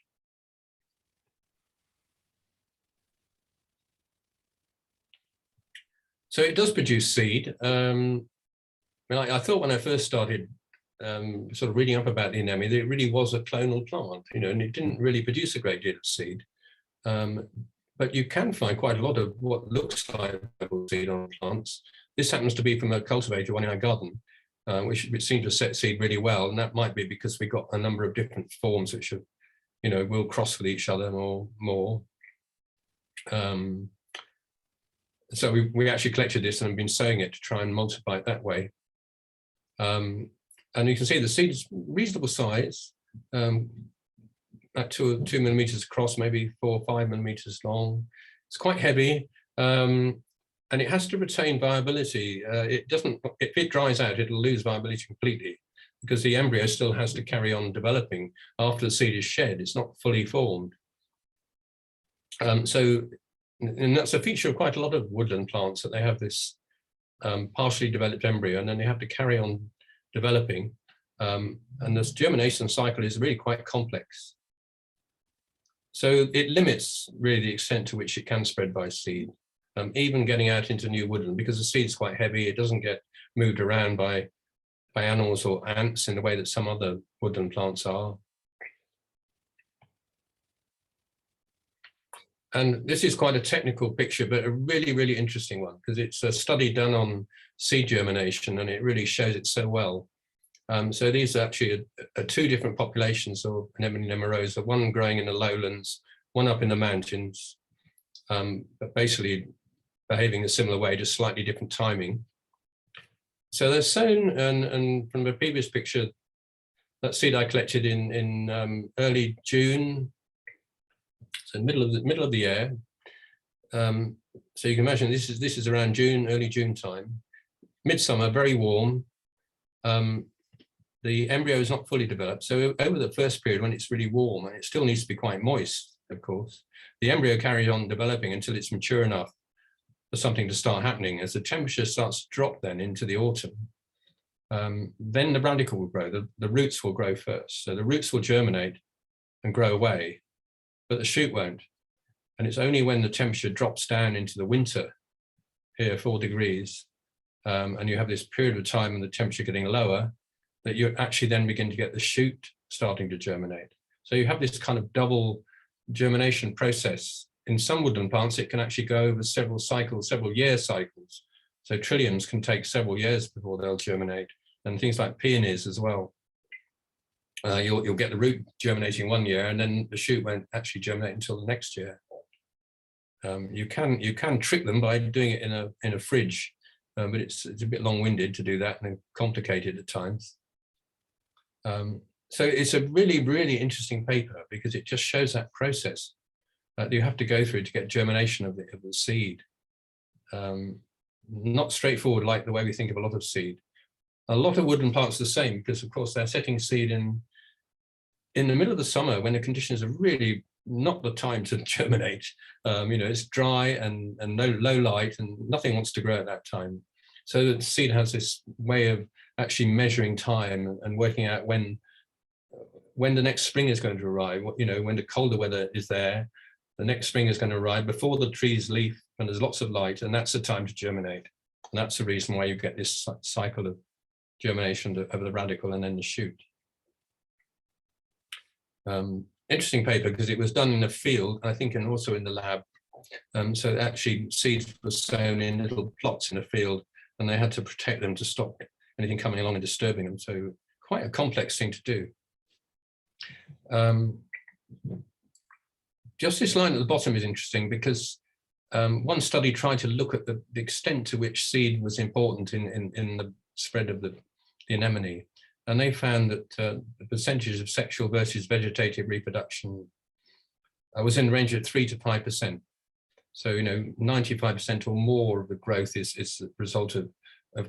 So it does produce seed. I thought when I first started sort of reading up about the anemone, that it really was a clonal plant, and it didn't really produce a great deal of seed. But you can find quite a lot of what looks like seed on plants. This happens to be from a cultivator, one in our garden, which seemed to set seed really well. And that might be because we got a number of different forms which have, will cross with each other or more. So we actually collected this and have been sowing it to try and multiply it that way. And you can see the seed is reasonable size. At 2 millimeters across, maybe 4 or 5 millimeters long. It's quite heavy, and it has to retain viability. It doesn't. If it dries out, it'll lose viability completely because the embryo still has to carry on developing after the seed is shed. It's not fully formed. And that's a feature of quite a lot of woodland plants that they have this partially developed embryo, and then they have to carry on developing. And this germination cycle is really quite complex. So it limits really the extent to which it can spread by seed, even getting out into new woodland, because the seed's quite heavy. It doesn't get moved around by animals or ants in the way that some other woodland plants are. And this is quite a technical picture, but a really, really interesting one, because it's a study done on seed germination, and it really shows it so well. So these are actually two different populations of Anemone nemorosa, one growing in the lowlands, one up in the mountains, but basically behaving a similar way, just slightly different timing. So they're sown, and from the previous picture, that seed I collected in early June, so middle of the year. So you can imagine this is around June, early June time, midsummer, very warm. The embryo is not fully developed. So over the first period when it's really warm, and it still needs to be quite moist, of course, the embryo carries on developing until it's mature enough for something to start happening. As the temperature starts to drop then into the autumn, then the radicle will grow, the roots will grow first. So the roots will germinate and grow away, but the shoot won't. And it's only when the temperature drops down into the winter, here 4 degrees, and you have this period of time and the temperature getting lower, that you actually then begin to get the shoot starting to germinate. So you have this kind of double germination process. In some woodland plants, it can actually go over several cycles, several year cycles. So trilliums can take several years before they'll germinate, and things like peonies as well. You'll get the root germinating one year, and then the shoot won't actually germinate until the next year. You can trick them by doing it in a fridge, but it's a bit long-winded to do that and complicated at times. So it's a really interesting paper because it just shows that process that you have to go through to get germination of the seed. Not straightforward like the way we think of a lot of seed. A lot of woodland plants are the same because, of course, they're setting seed in the middle of the summer when the conditions are really not the time to germinate. It's dry and low light, and nothing wants to grow at that time. So the seed has this way of actually measuring time and working out when the next spring is going to arrive. When the colder weather is there, the next spring is going to arrive before the trees leaf and there's lots of light, and that's the time to germinate. And that's the reason why you get this cycle of germination of the radicle and then the shoot. Interesting paper because it was done in a field, I think, and also in the lab. So actually seeds were sown in little plots in a field, and they had to protect them to stop anything coming along and disturbing them. So quite a complex thing to do. Just this line at the bottom is interesting because one study tried to look at the extent to which seed was important in the spread of the anemone. And they found that the percentage of sexual versus vegetative reproduction was in the range of 3 to 5%. So, 95% or more of the growth is the result of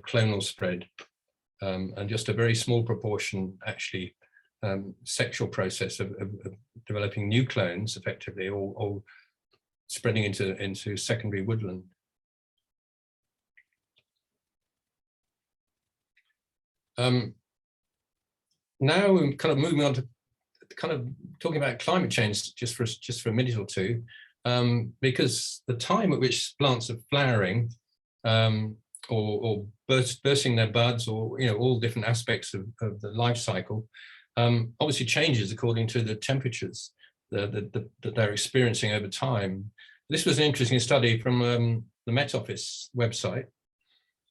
clonal spread, and just a very small proportion actually sexual process of developing new clones effectively, or spreading into secondary woodland. Now we're kind of moving on to kind of talking about climate change just for a minute or two, because the time at which plants are flowering or bursting their buds, or all different aspects of the life cycle, obviously changes according to the temperatures that they're experiencing over time. This was an interesting study from the Met Office website.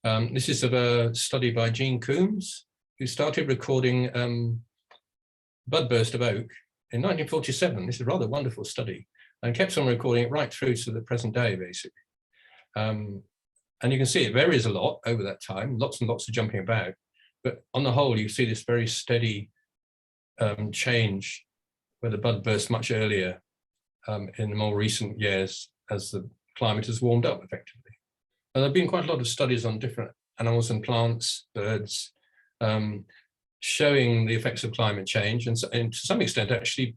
This is of a study by Jean Coombs, who started recording bud burst of oak in 1947. This is a rather wonderful study, and kept on recording it right through to the present day, basically. And you can see it varies a lot over that time, lots and lots of jumping about, but on the whole, you see this very steady change where the bud bursts much earlier in the more recent years as the climate has warmed up effectively. And there have been quite a lot of studies on different animals and plants, birds, showing the effects of climate change, and to some extent actually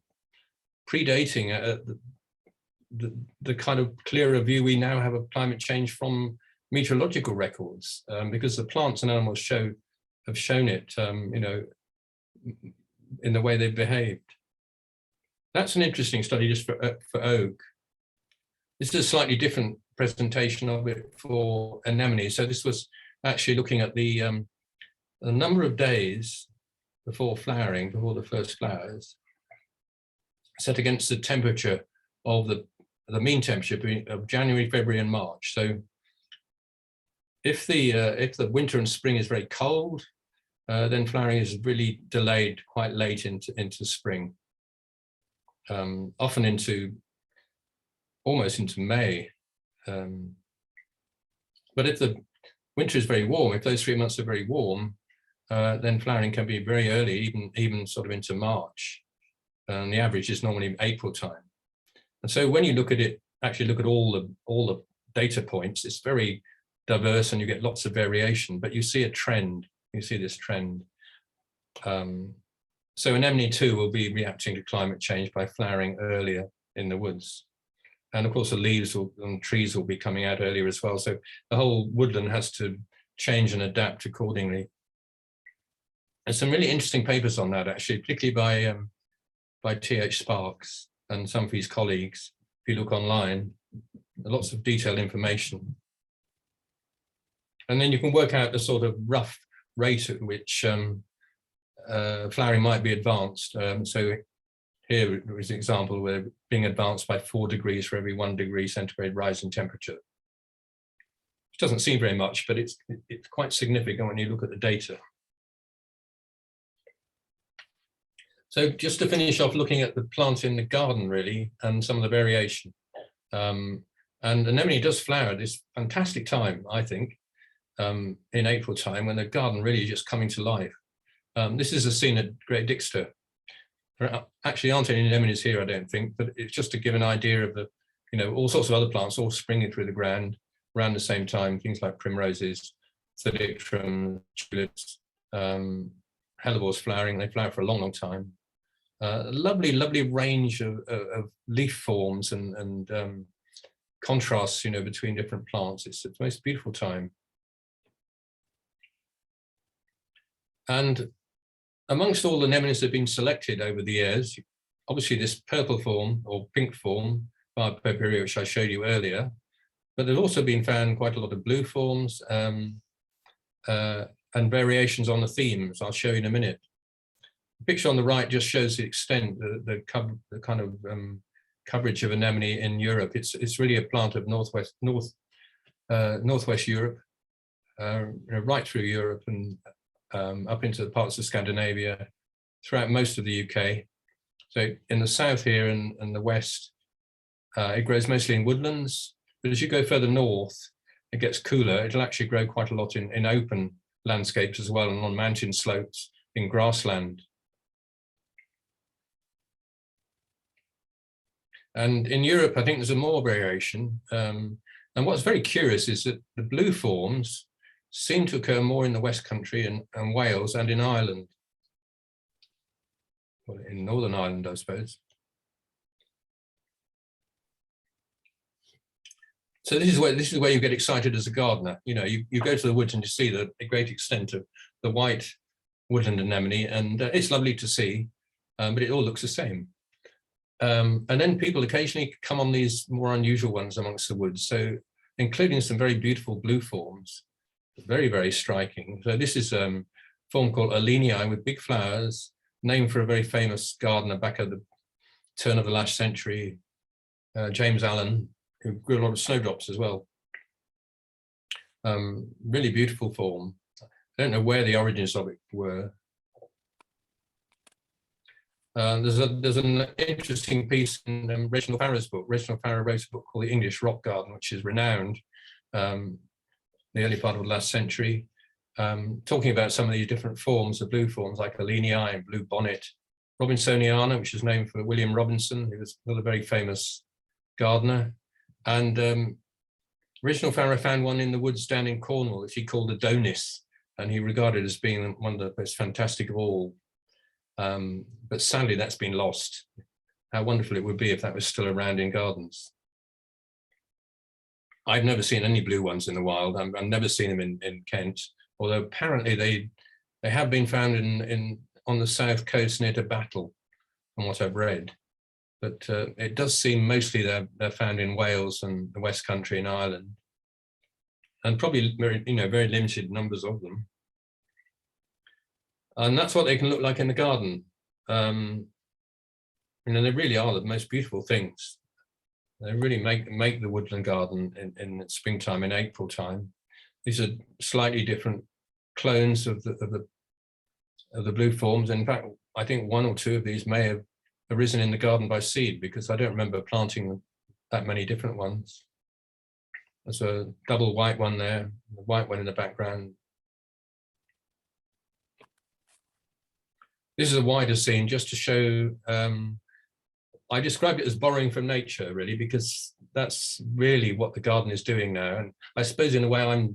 predating the kind of clearer view we now have of climate change from meteorological records, because the plants and animals have shown it, in the way they've behaved. That's an interesting study just for oak. This is a slightly different presentation of it for anemone. So this was actually looking at the number of days before flowering, before the first flowers, set against the temperature of the mean temperature of January, February, and March. So if the winter and spring is very cold, then flowering is really delayed quite late into spring, often almost into May. But if the winter is very warm, if those 3 months are very warm, then flowering can be very early, even sort of into March. And the average is normally April time. And so when you look at it, actually look at all the data points, it's very diverse and you get lots of variation, but you see a trend. You see this trend. So anemone too will be reacting to climate change by flowering earlier in the woods. And of course the leaves and trees will be coming out earlier as well. So the whole woodland has to change and adapt accordingly. There's some really interesting papers on that, actually, particularly by T.H. Sparks and some of his colleagues. If you look online, lots of detailed information. And then you can work out the sort of rough rate at which flowering might be advanced. So here is an example where being advanced by 4 degrees for every 1 degree centigrade rise in temperature. Which doesn't seem very much, but it's quite significant when you look at the data. So just to finish off looking at the plants in the garden, really, and some of the variation. And anemone does flower at this fantastic time, I think, in April time, when the garden really is just coming to life. This is a scene at Great Dixter. There actually aren't any anemones here, I don't think, but it's just to give an idea of the, all sorts of other plants all springing through the ground around the same time, things like primroses, philodendron, tulips, hellebores flowering. They flower for a long, long time. Lovely, lovely range of leaf forms and contrasts, between different plants. It's the most beautiful time. And amongst all the anemones that have been selected over the years, obviously this purple form or pink form, Purpurea, which I showed you earlier, but there's also been found quite a lot of blue forms and variations on the themes. I'll show you in a minute. The picture on the right just shows the extent, the kind of coverage of anemone in Europe. It's really a plant of northwest Europe, right through Europe and up into the parts of Scandinavia, throughout most of the UK. So in the south here and the west, it grows mostly in woodlands. But as you go further north, it gets cooler. It'll actually grow quite a lot in open landscapes as well, and on mountain slopes in grassland. And in Europe, I think there's more variation. And what's very curious is that the blue forms seem to occur more in the West Country and Wales and in Ireland. Well, in Northern Ireland, I suppose. So this is where you get excited as a gardener. You go to the woods and you see the great extent of the white woodland anemone, and it's lovely to see, but it all looks the same. And then people occasionally come on these more unusual ones amongst the woods, so including some very beautiful blue forms, very, very striking. So this is a form called Alenii with big flowers, named for a very famous gardener back at the turn of the last century, James Allen, who grew a lot of snowdrops as well. Really beautiful form. I don't know where the origins of it were. There's an interesting piece in Reginald Farrer's book. Reginald Farrer wrote a book called The English Rock Garden, which is renowned in the early part of the last century, talking about some of these different forms, the blue forms like Alenii and blue bonnet, Robinsoniana, which is named for William Robinson, who was another very famous gardener. And Reginald Farrer found one in the woods down in Cornwall, which he called Adonis, and he regarded as being one of the most fantastic of all. But sadly, that's been lost. How wonderful it would be if that was still around in gardens. I've never seen any blue ones in the wild. I've never seen them in Kent, although apparently they have been found on the south coast near to Battle, from what I've read. But it does seem mostly they're found in Wales and the West Country in Ireland, and probably very limited numbers of them. And that's what they can look like in the garden. They really are the most beautiful things. They really make the woodland garden in springtime, in April time. These are slightly different clones of the blue forms. In fact, I think one or two of these may have arisen in the garden by seed, because I don't remember planting that many different ones. There's a double white one there, the white one in the background. This is a wider scene just to show, I describe it as borrowing from nature, really, because that's really what the garden is doing now. And I suppose in a way,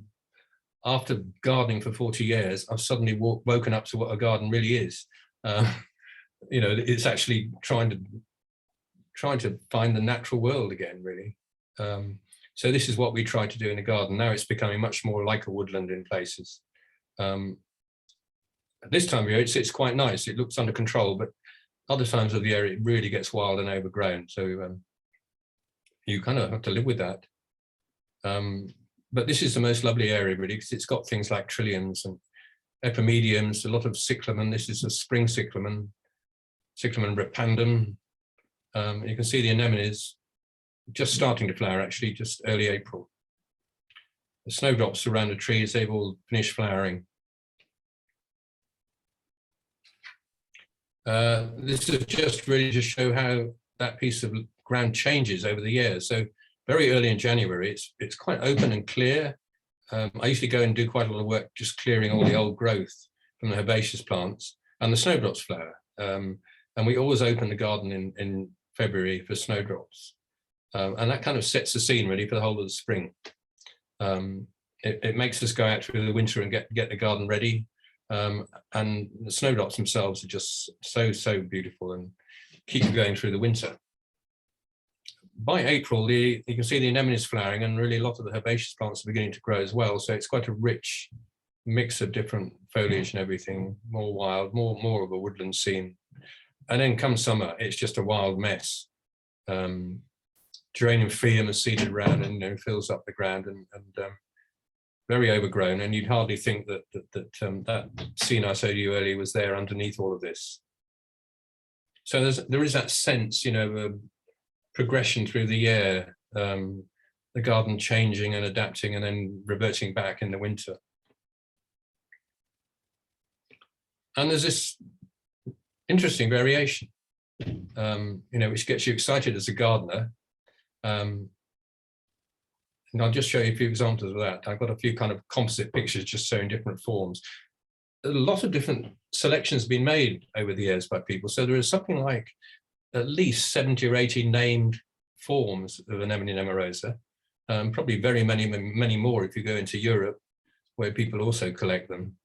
after gardening for 40 years, I've suddenly woken up to what a garden really is. It's actually trying to find the natural world again, really. So this is what we try to do in a garden. Now it's becoming much more like a woodland in places. At this time of year, it's quite nice. It looks under control, but other times of the year, it really gets wild and overgrown. So you kind of have to live with that. But this is the most lovely area, really, because it's got things like trilliums and epimediums, a lot of cyclamen. This is a spring cyclamen, Cyclamen repandum, You can see the anemones just starting to flower, actually, just early April. The snowdrops around the trees, they've all finished flowering. This is just really to show how that piece of ground changes over the years. So very early in January, it's quite open and clear. I usually go and do quite a lot of work just clearing all the old growth from the herbaceous plants, and the snowdrops flower. And we always open the garden in February for snowdrops. And that kind of sets the scene really for the whole of the spring. It makes us go out through the winter and get the garden ready. And the snowdrops themselves are just so beautiful and keep you going through the winter. By April, you can see the anemones flowering, and really a lot of the herbaceous plants are beginning to grow as well. So it's quite a rich mix of different foliage and everything, more wild, more of a woodland scene. And then come summer, it's just a wild mess. Geranium phaeum is seeded around and fills up the ground, and very overgrown. And you'd hardly think that scene I showed you earlier was there underneath all of this. So there is that sense, progression through the year, the garden changing and adapting and then reverting back in the winter. And there's this interesting variation, which gets you excited as a gardener. And I'll just show you a few examples of that. I've got a few kind of composite pictures just showing different forms. A lot of different selections have been made over the years by people. So there is something like at least 70 or 80 named forms of Anemone nemorosa, probably very many more if you go into Europe, where people also collect them.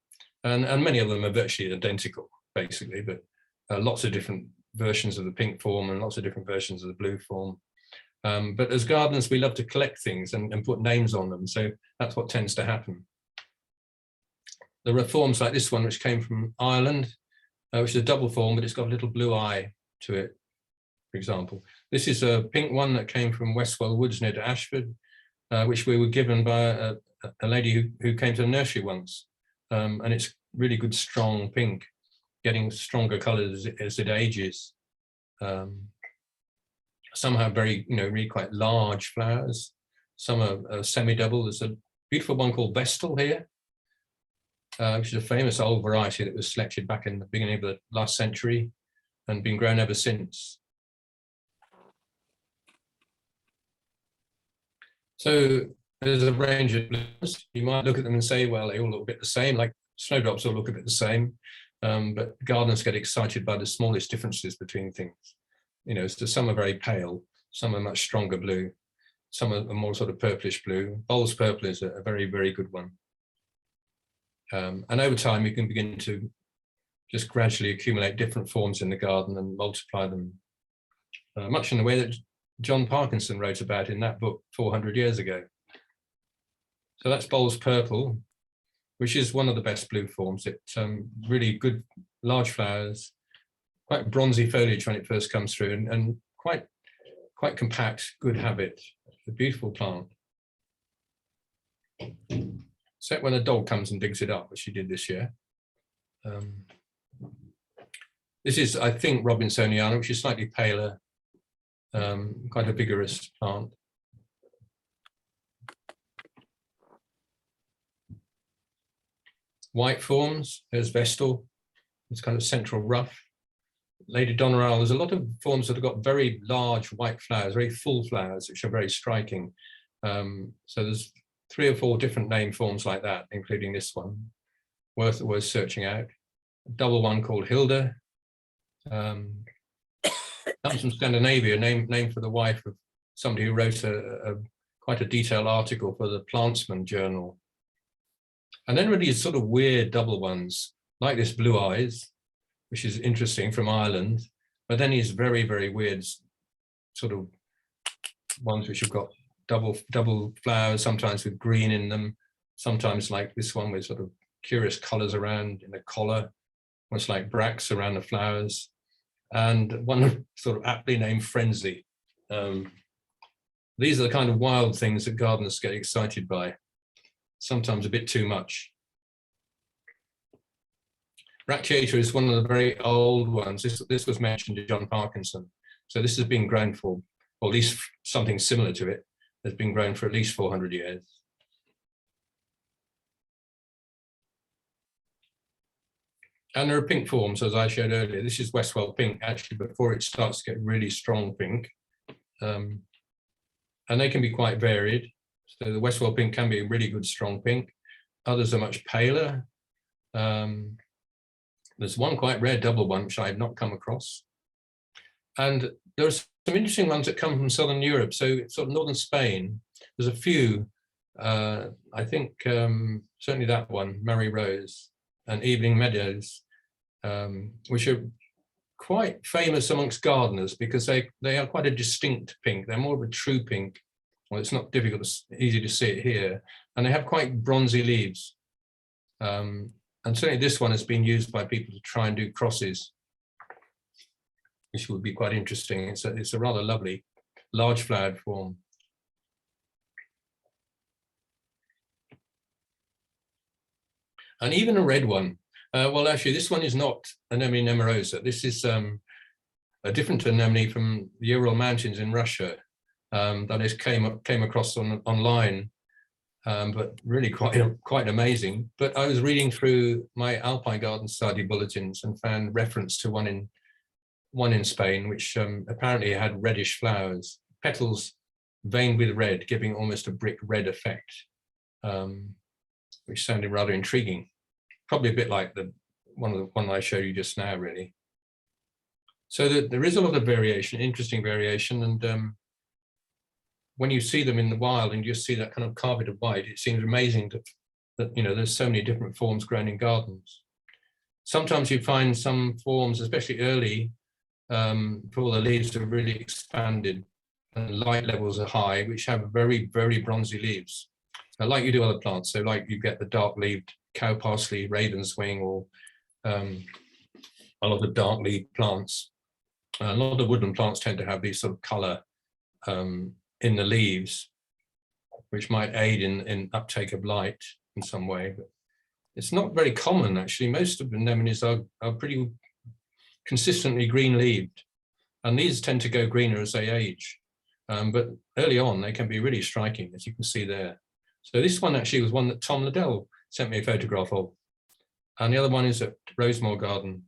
And many of them are virtually identical, basically, but lots of different versions of the pink form and lots of different versions of the blue form. But as gardeners, we love to collect things and put names on them. So that's what tends to happen. There are forms like this one, which came from Ireland, which is a double form, but it's got a little blue eye to it, for example. This is a pink one that came from Westwell Woods near to Ashford, which we were given by a lady who came to the nursery once. And it's really good, strong pink, getting stronger colors as it ages. Some have very, really quite large flowers. Some are semi-double. There's a beautiful one called Vestal here, which is a famous old variety that was selected back in the beginning of the last century and been grown ever since. So there's a range of blues. You might look at them and say, well, they all look a bit the same, like snowdrops all look a bit the same, but gardeners get excited by the smallest differences between things. So some are very pale, some are much stronger blue, some are more sort of purplish blue. Bulb's purple is a very, very good one. And over time, you can begin to just gradually accumulate different forms in the garden and multiply them, much in the way that John Parkinson wrote about in that book 400 years ago. So that's Bulb's purple, which is one of the best blue forms. It's really good, large flowers, quite bronzy foliage when it first comes through, and quite compact, good habit. A beautiful plant. Except when a dog comes and digs it up, which she did this year. This is, I think, Robinsoniana, which is slightly paler, quite a vigorous plant. White forms, there's Vestal, it's kind of central rough. Lady Doneralle, there's a lot of forms that have got very large white flowers, very full flowers, which are very striking. So there's 3 or 4 different name forms like that, including this one, worth searching out. A double one called Hilda. Comes from Scandinavia, named for the wife of somebody who wrote quite a detailed article for the Plantsman journal. And then really sort of weird double ones, like this Blue Eyes, which is interesting, from Ireland, but then these very, very weird sort of ones which have got double flowers, sometimes with green in them, sometimes like this one with sort of curious colors around in the collar, almost like bracts around the flowers, and one sort of aptly named Frenzy. These are the kind of wild things that gardeners get excited by, sometimes a bit too much. Bracteata is one of the very old ones. This was mentioned to John Parkinson. So this has been grown for, or at least something similar to it, has been grown for at least 400 years. And there are pink forms, as I showed earlier. This is Westwell pink, actually, before it starts to get really strong pink. And they can be quite varied. So the Westwell pink can be a really good strong pink. Others are much paler. There's one quite rare double one, which I have not come across. And there are some interesting ones that come from Southern Europe. So sort of Northern Spain, there's a few, I think certainly that one, Mary Rose and Evening Meadows, which are quite famous amongst gardeners because they are quite a distinct pink. They're more of a true pink. Well, it's not difficult, easy to see it here. And they have quite bronzy leaves. And certainly this one has been used by people to try and do crosses, which would be quite interesting. It's a rather lovely, large flowered form. And even a red one. Well, actually, this one is not Anemone nemorosa. This is a different anemone from the Ural Mountains in Russia that is came across online. But really quite amazing. But I was reading through my Alpine Garden Society bulletins and found reference to one in Spain, which apparently had reddish flowers, petals veined with red, giving almost a brick red effect, which sounded rather intriguing. Probably a bit like the one I showed you just now, really. So there is a lot of variation, interesting variation, and when you see them in the wild and you just see that kind of carpet of white, it seems amazing that there's so many different forms grown in gardens. Sometimes you find some forms, especially early, before the leaves are really expanded and light levels are high, which have very, very bronzy leaves. Like you do other plants, so like you get the dark-leaved cow parsley, ravenswing, or a lot of dark-leaved plants. A lot of woodland plants tend to have these sort of colour in the leaves, which might aid in uptake of light in some way. But it's not very common, actually. Most of the anemones are pretty consistently green-leaved, and these tend to go greener as they age. But early on, they can be really striking, as you can see there. So this one actually was one that Tom Liddell sent me a photograph of. And the other one is at Rosemore Garden,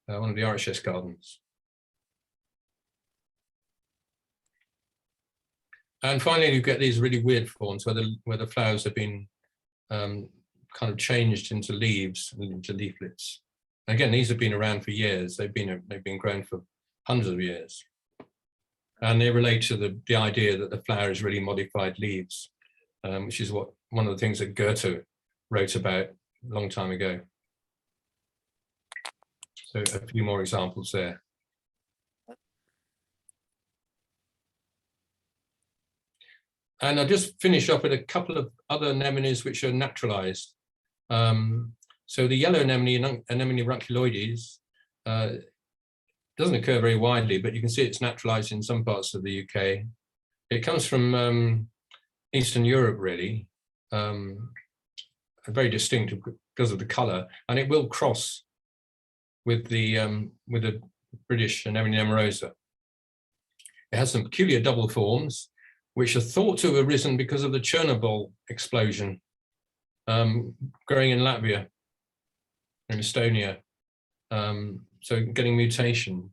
one of the RHS gardens. And finally, you get these really weird forms where the flowers have been kind of changed into leaves and into leaflets. Again, these have been around for years. They've been grown for hundreds of years, and they relate to the idea that the flower is really modified leaves, which is one of the things that Goethe wrote about a long time ago. So a few more examples there. And I'll just finish off with a couple of other anemones which are naturalized. So the yellow anemone, Anemone ranculoides, doesn't occur very widely, but you can see it's naturalized in some parts of the UK. It comes from Eastern Europe, really, very distinct because of the color, and it will cross with the British Anemone nemorosa. It has some peculiar double forms, which are thought to have arisen because of the Chernobyl explosion, growing in Latvia and Estonia, so getting mutation.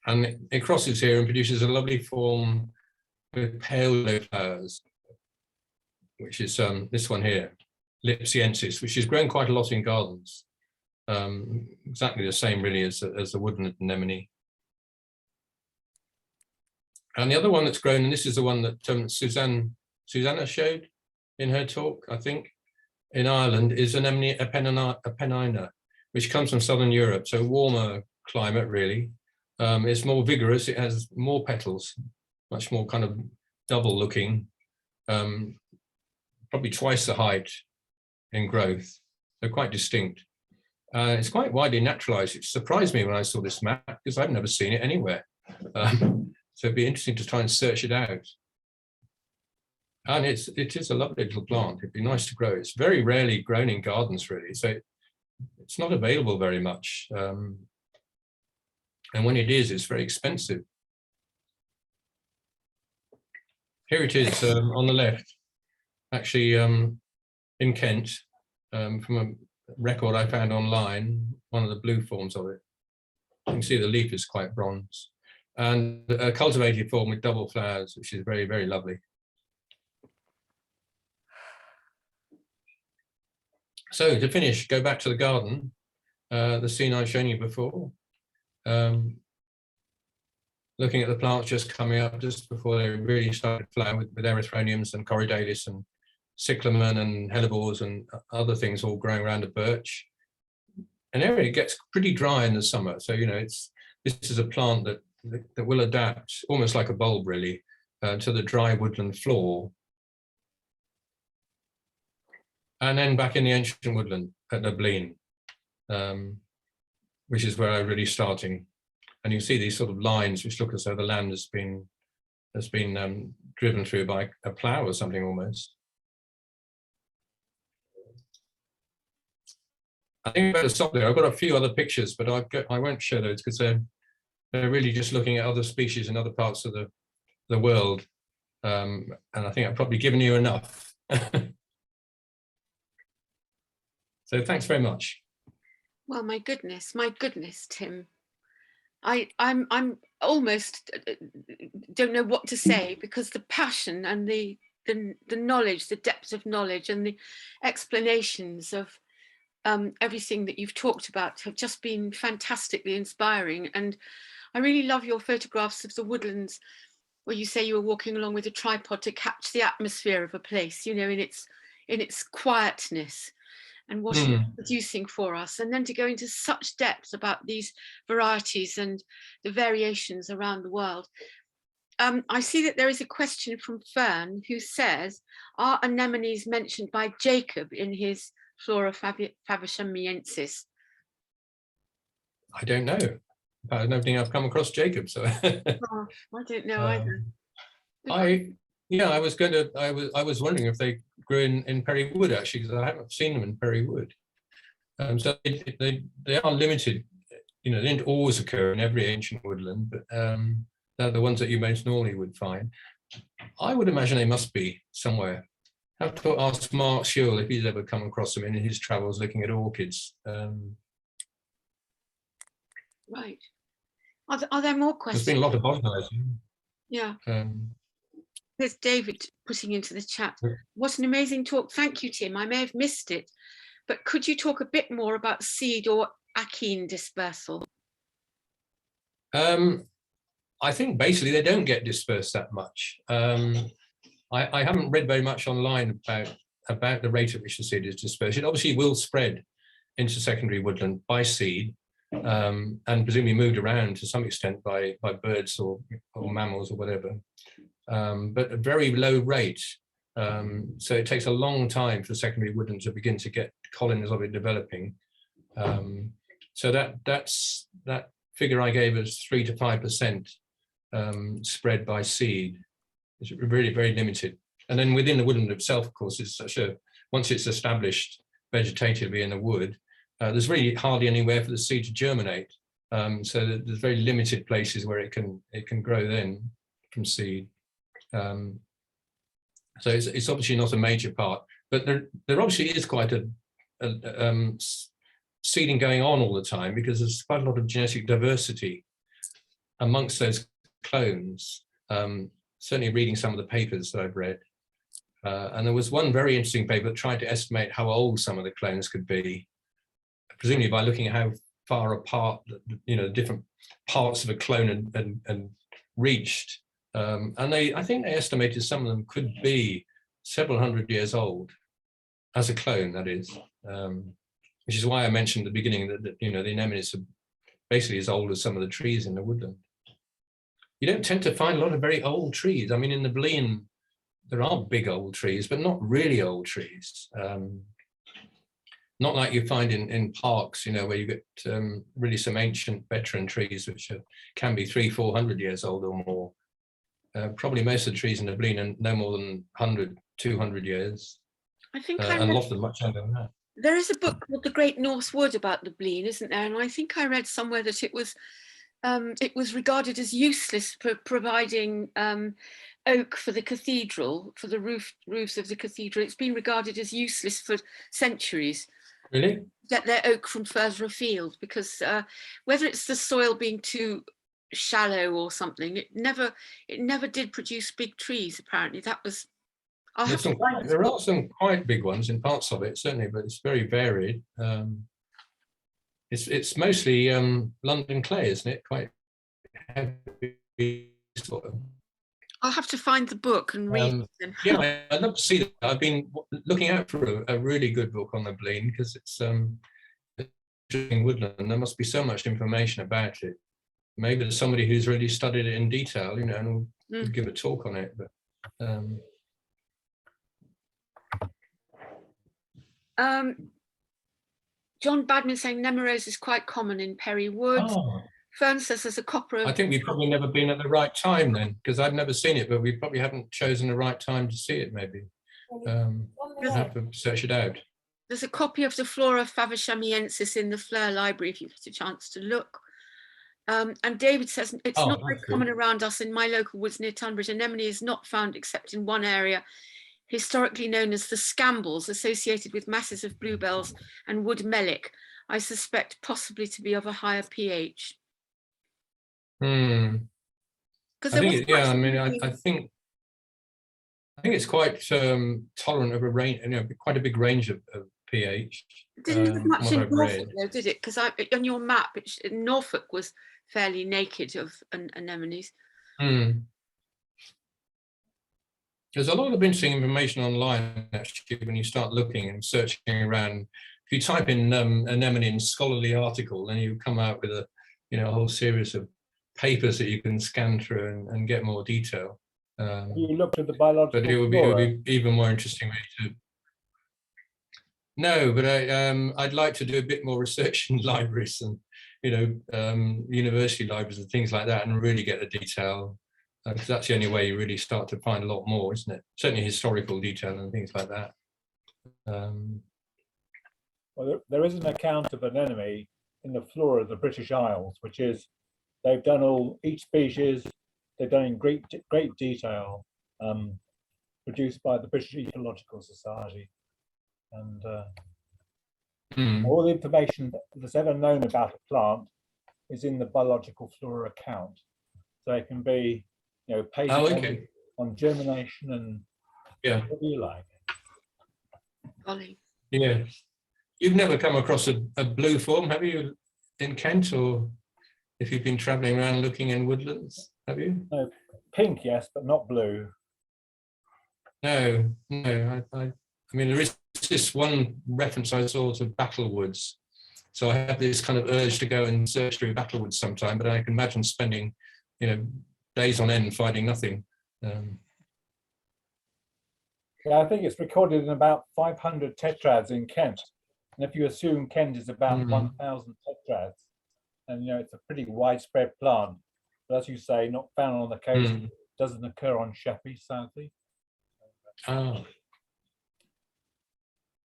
And it crosses here and produces a lovely form with pale yellow flowers, which is this one here, Lipsiensis, which is grown quite a lot in gardens. Exactly the same really as the woodland anemone. And the other one that's grown, and this is the one that Susanna showed in her talk, I think, in Ireland, is Anemone apennina, which comes from Southern Europe, so warmer climate really. It's more vigorous, it has more petals, much more kind of double looking, probably twice the height in growth. They're quite distinct. It's quite widely naturalized. It surprised me when I saw this map because I've never seen it anywhere. So it'd be interesting to try and search it out. And it is a lovely little plant. It'd be nice to grow. It's very rarely grown in gardens, really. So it's not available very much. And when it is, it's very expensive. Here it is on the left, actually in Kent, from a record I found online, one of the blue forms of it. You can see the leaf is quite bronze, and a cultivated form with double flowers, which is very, very lovely. So to finish, go back to the garden, the scene I've shown you before. Looking at the plants just coming up just before they really started flowering with erythroniums and corydalus and cyclamen and hellebores and other things all growing around a birch. An area gets pretty dry in the summer, so this is a plant that will adapt almost like a bulb really to the dry woodland floor. And then back in the ancient woodland at Woodland, which is where I'm really starting. And you see these sort of lines which look as though the land has been driven through by a plough or something almost. I think I better stop there. I've got a few other pictures, but I won't show those because they're really just looking at other species in other parts of the world. And I think I've probably given you enough. So thanks very much. Well, my goodness, Tim. I'm almost don't know what to say, because the passion and the knowledge, the depth of knowledge and the explanations of everything that you've talked about have just been fantastically inspiring. And I really love your photographs of the woodlands where you say you were walking along with a tripod to catch the atmosphere of a place, in its quietness and what it's producing for us, and then to go into such depth about these varieties and the variations around the world. I see that there is a question from Fern who says, are anemones mentioned by Jacob in his Flora Favershamiensis? I don't know. I don't think I've come across Jacob, so Oh, I don't know either. I was wondering if they grew in Perry Wood actually, because I haven't seen them in Perry Wood. So they are limited. They didn't always occur in every ancient woodland, but they're the ones that you most normally would find. I would imagine they must be somewhere. I have to ask Mark Sewell if he's ever come across them in his travels looking at orchids. Right. Are there more questions? There's been a lot of botanizing. Yeah. There's David putting into the chat. What an amazing talk. Thank you, Tim. I may have missed it, but could you talk a bit more about seed or achene dispersal? I think basically they don't get dispersed that much. I haven't read very much online about the rate at which the seed is dispersed. It obviously will spread into secondary woodland by seed, and presumably moved around to some extent by birds or mammals or whatever, but a very low rate. So it takes a long time for secondary woodland to begin to get colonies of it developing. So that figure I gave is 3 to 5% spread by seed. It's really very limited. And then within the woodland itself, of course, it's once it's established vegetatively in the wood, there's really hardly anywhere for the seed to germinate. So there's very limited places where it can grow then from seed. So it's obviously not a major part, but there obviously is quite a seeding going on all the time, because there's quite a lot of genetic diversity amongst those clones. Certainly reading some of the papers that I've read. And there was one very interesting paper that tried to estimate how old some of the clones could be, presumably by looking at how far apart different parts of a clone had reached. And I think they estimated some of them could be several hundred years old, as a clone, that is. Which is why I mentioned at the beginning that the anemones are basically as old as some of the trees in the woodland. You don't tend to find a lot of very old trees. I mean, in the Woodland, there are big old trees, but not really old trees. Not like you find in parks, where you get really some ancient veteran trees, which can be 300-400 years old or more. Probably most of the trees in the Woodland are no more than 100-200 years. I think and a lot of them much younger than that. There is a book called The Great North Wood about the Woodland, isn't there? And I think I read somewhere that it was it was regarded as useless for providing oak for the cathedral, for the roofs of the cathedral. It's been regarded as useless for centuries. Really? Get their oak from further afield, because whether it's the soil being too shallow or something, it never did produce big trees. Apparently, that was. There are some quite big ones in parts of it, certainly, but it's very varied. It's mostly London clay, isn't it? Quite heavy soil. I'll have to find the book and read it. Yeah, I'd love to see that. I've been looking out for a really good book on the Bleen, because it's in Woodland. There must be so much information about it. Maybe there's somebody who's really studied it in detail, you know, and will give a talk on it. But John Badman saying Nemerose is quite common in Perry Wood. oh, Fern says there's a copper of. I think we've probably never been at the right time then, because I've never seen it, but we probably haven't chosen the right time to see it. Maybe we'll have to search it out. There's a copy of the Flora Favershamiensis in the Fleur Library if you get a chance to look. And David says it's not very common around us in my local woods near Tunbridge. Anemone is not found except in one area, historically known as the Scambles, associated with masses of bluebells and wood melic. I suspect possibly to be of a higher pH. I think it's quite tolerant of a range, you know, quite a big range of pH. It didn't have much in Norfolk, though, did it? Because on your map, Norfolk was fairly naked of anemones. There's a lot of interesting information online, actually, when you start looking and searching around. If you type in anemone in scholarly article, then you come out with a whole series of papers that you can scan through and get more detail. You looked at the biological. But it would be even more interesting to. No, but I'd like to do a bit more research in libraries and university libraries and things like that, and really get the detail. Because that's the only way you really start to find a lot more, isn't it? Certainly historical detail and things like that. Well, there is an account of an anemone in the flora of the British Isles, which is they've done each species. They've done in great detail, produced by the British Ecological Society, and all the information that's ever known about a plant is in the biological flora account. So it can be, pages on germination and what do you like. Ollie. Yeah, you've never come across a blue form, have you, in Kent, or if you've been travelling around looking in woodlands? Have you? No, pink, yes, but not blue. No. I mean, there is this one reference I saw to Battlewoods, so I have this kind of urge to go and search through Battlewoods sometime. But I can imagine spending, days on end finding nothing. Yeah, I think it's recorded in about 500 tetrads in Kent, and if you assume Kent is about 1,000 tetrads, and it's a pretty widespread plant. But as you say, not found on the coast, doesn't occur on Sheppey, sadly. Oh.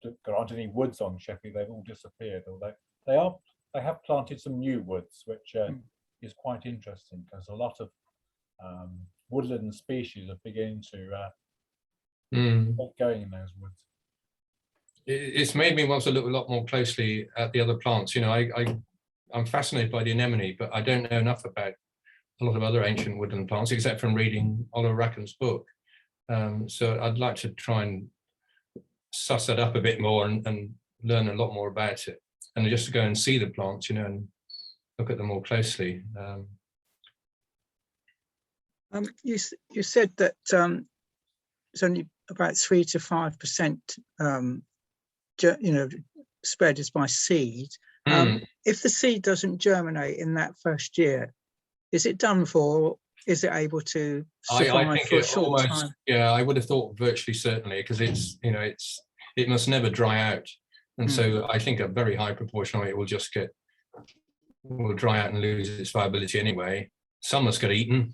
There aren't any woods on Sheppey; they've all disappeared. Although they have planted some new woods, which is quite interesting, because a lot of woodland species are beginning to get going in those woods. It's made me want to look a lot more closely at the other plants. I'm fascinated by the anemone, but I don't know enough about a lot of other ancient woodland plants, except from reading Oliver Rackham's book. So I'd like to try and suss it up a bit more and learn a lot more about it, and just to go and see the plants, and look at them more closely. You said that it's only about 3 to 5%, spread is by seed. If the seed doesn't germinate in that first year, is it done for? Or is it able to survive for a short time? Yeah, I would have thought virtually certainly, because it must never dry out, and so I think a very high proportion of it will dry out and lose its viability anyway. Some must get eaten,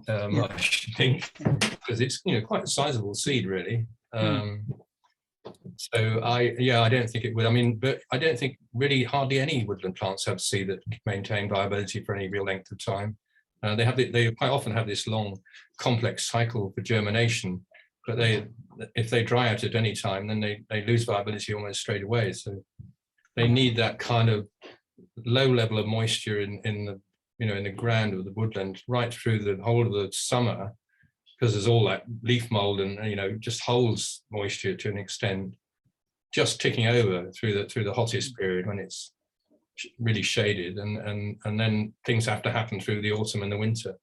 I should think, because it's quite a sizable seed really. So I don't think it would. I mean, but I don't think really hardly any woodland plants have seed that maintain viability for any real length of time. They quite often have this long, complex cycle for germination, but if they dry out at any time, then they lose viability almost straight away. So they need that kind of low level of moisture in the ground of the woodland right through the whole of the summer, because there's all that leaf mold and just holds moisture to an extent, just ticking over through the hottest period when it's really shaded, and then things have to happen through the autumn and the winter.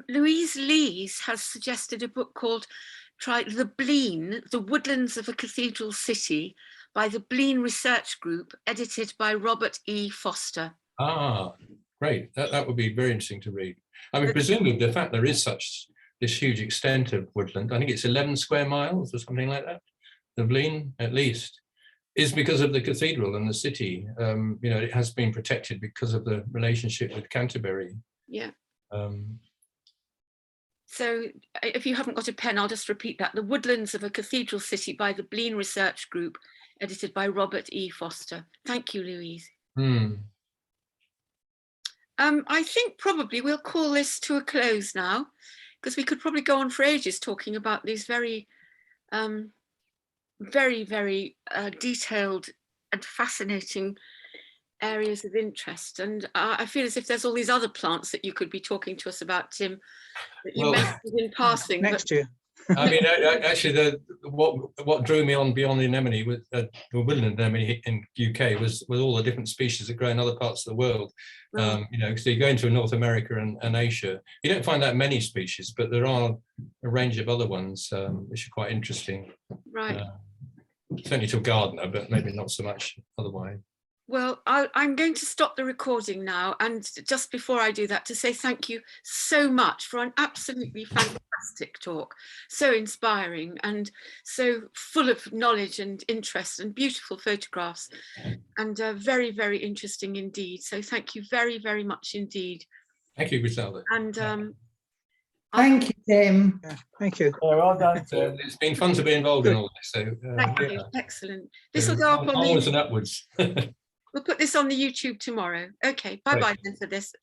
Louise Lees has suggested a book called The Blean, The Woodlands of a Cathedral City, by the Blean Research Group, edited by Robert E. Foster. Ah, great. That would be very interesting to read. I mean, presumably the fact there is this huge extent of woodland, I think it's 11 square miles or something like that, the Blean at least, is because of the cathedral and the city. It has been protected because of the relationship with Canterbury. Yeah. So if you haven't got a pen, I'll just repeat that. The Woodlands of a Cathedral City by the Blean Research Group, edited by Robert E. Foster. Thank you, Louise. I think probably we'll call this to a close now, because we could probably go on for ages talking about these very, very detailed and fascinating areas of interest. And I feel as if there's all these other plants that you could be talking to us about, Tim, that you mentioned in passing. Next year. I mean, actually, what drew me on beyond the anemone, with the woodland anemone in UK, was all the different species that grow in other parts of the world. So you go into North America and Asia, you don't find that many species, but there are a range of other ones which are quite interesting. Right. Certainly to a gardener, but maybe not so much otherwise. Well, I'm going to stop the recording now, and just before I do that, to say thank you so much for an absolutely fantastic talk, so inspiring and so full of knowledge and interest and beautiful photographs, and very, very interesting indeed. So thank you very, very much indeed. Thank you, Griselda. And thank you, Tim. Yeah, thank you. Well done, Tim. It's been fun to be involved in all this. So thank you. Excellent. This will go up on onwards and upwards. We'll put this on the YouTube tomorrow. Okay, bye-bye then for this.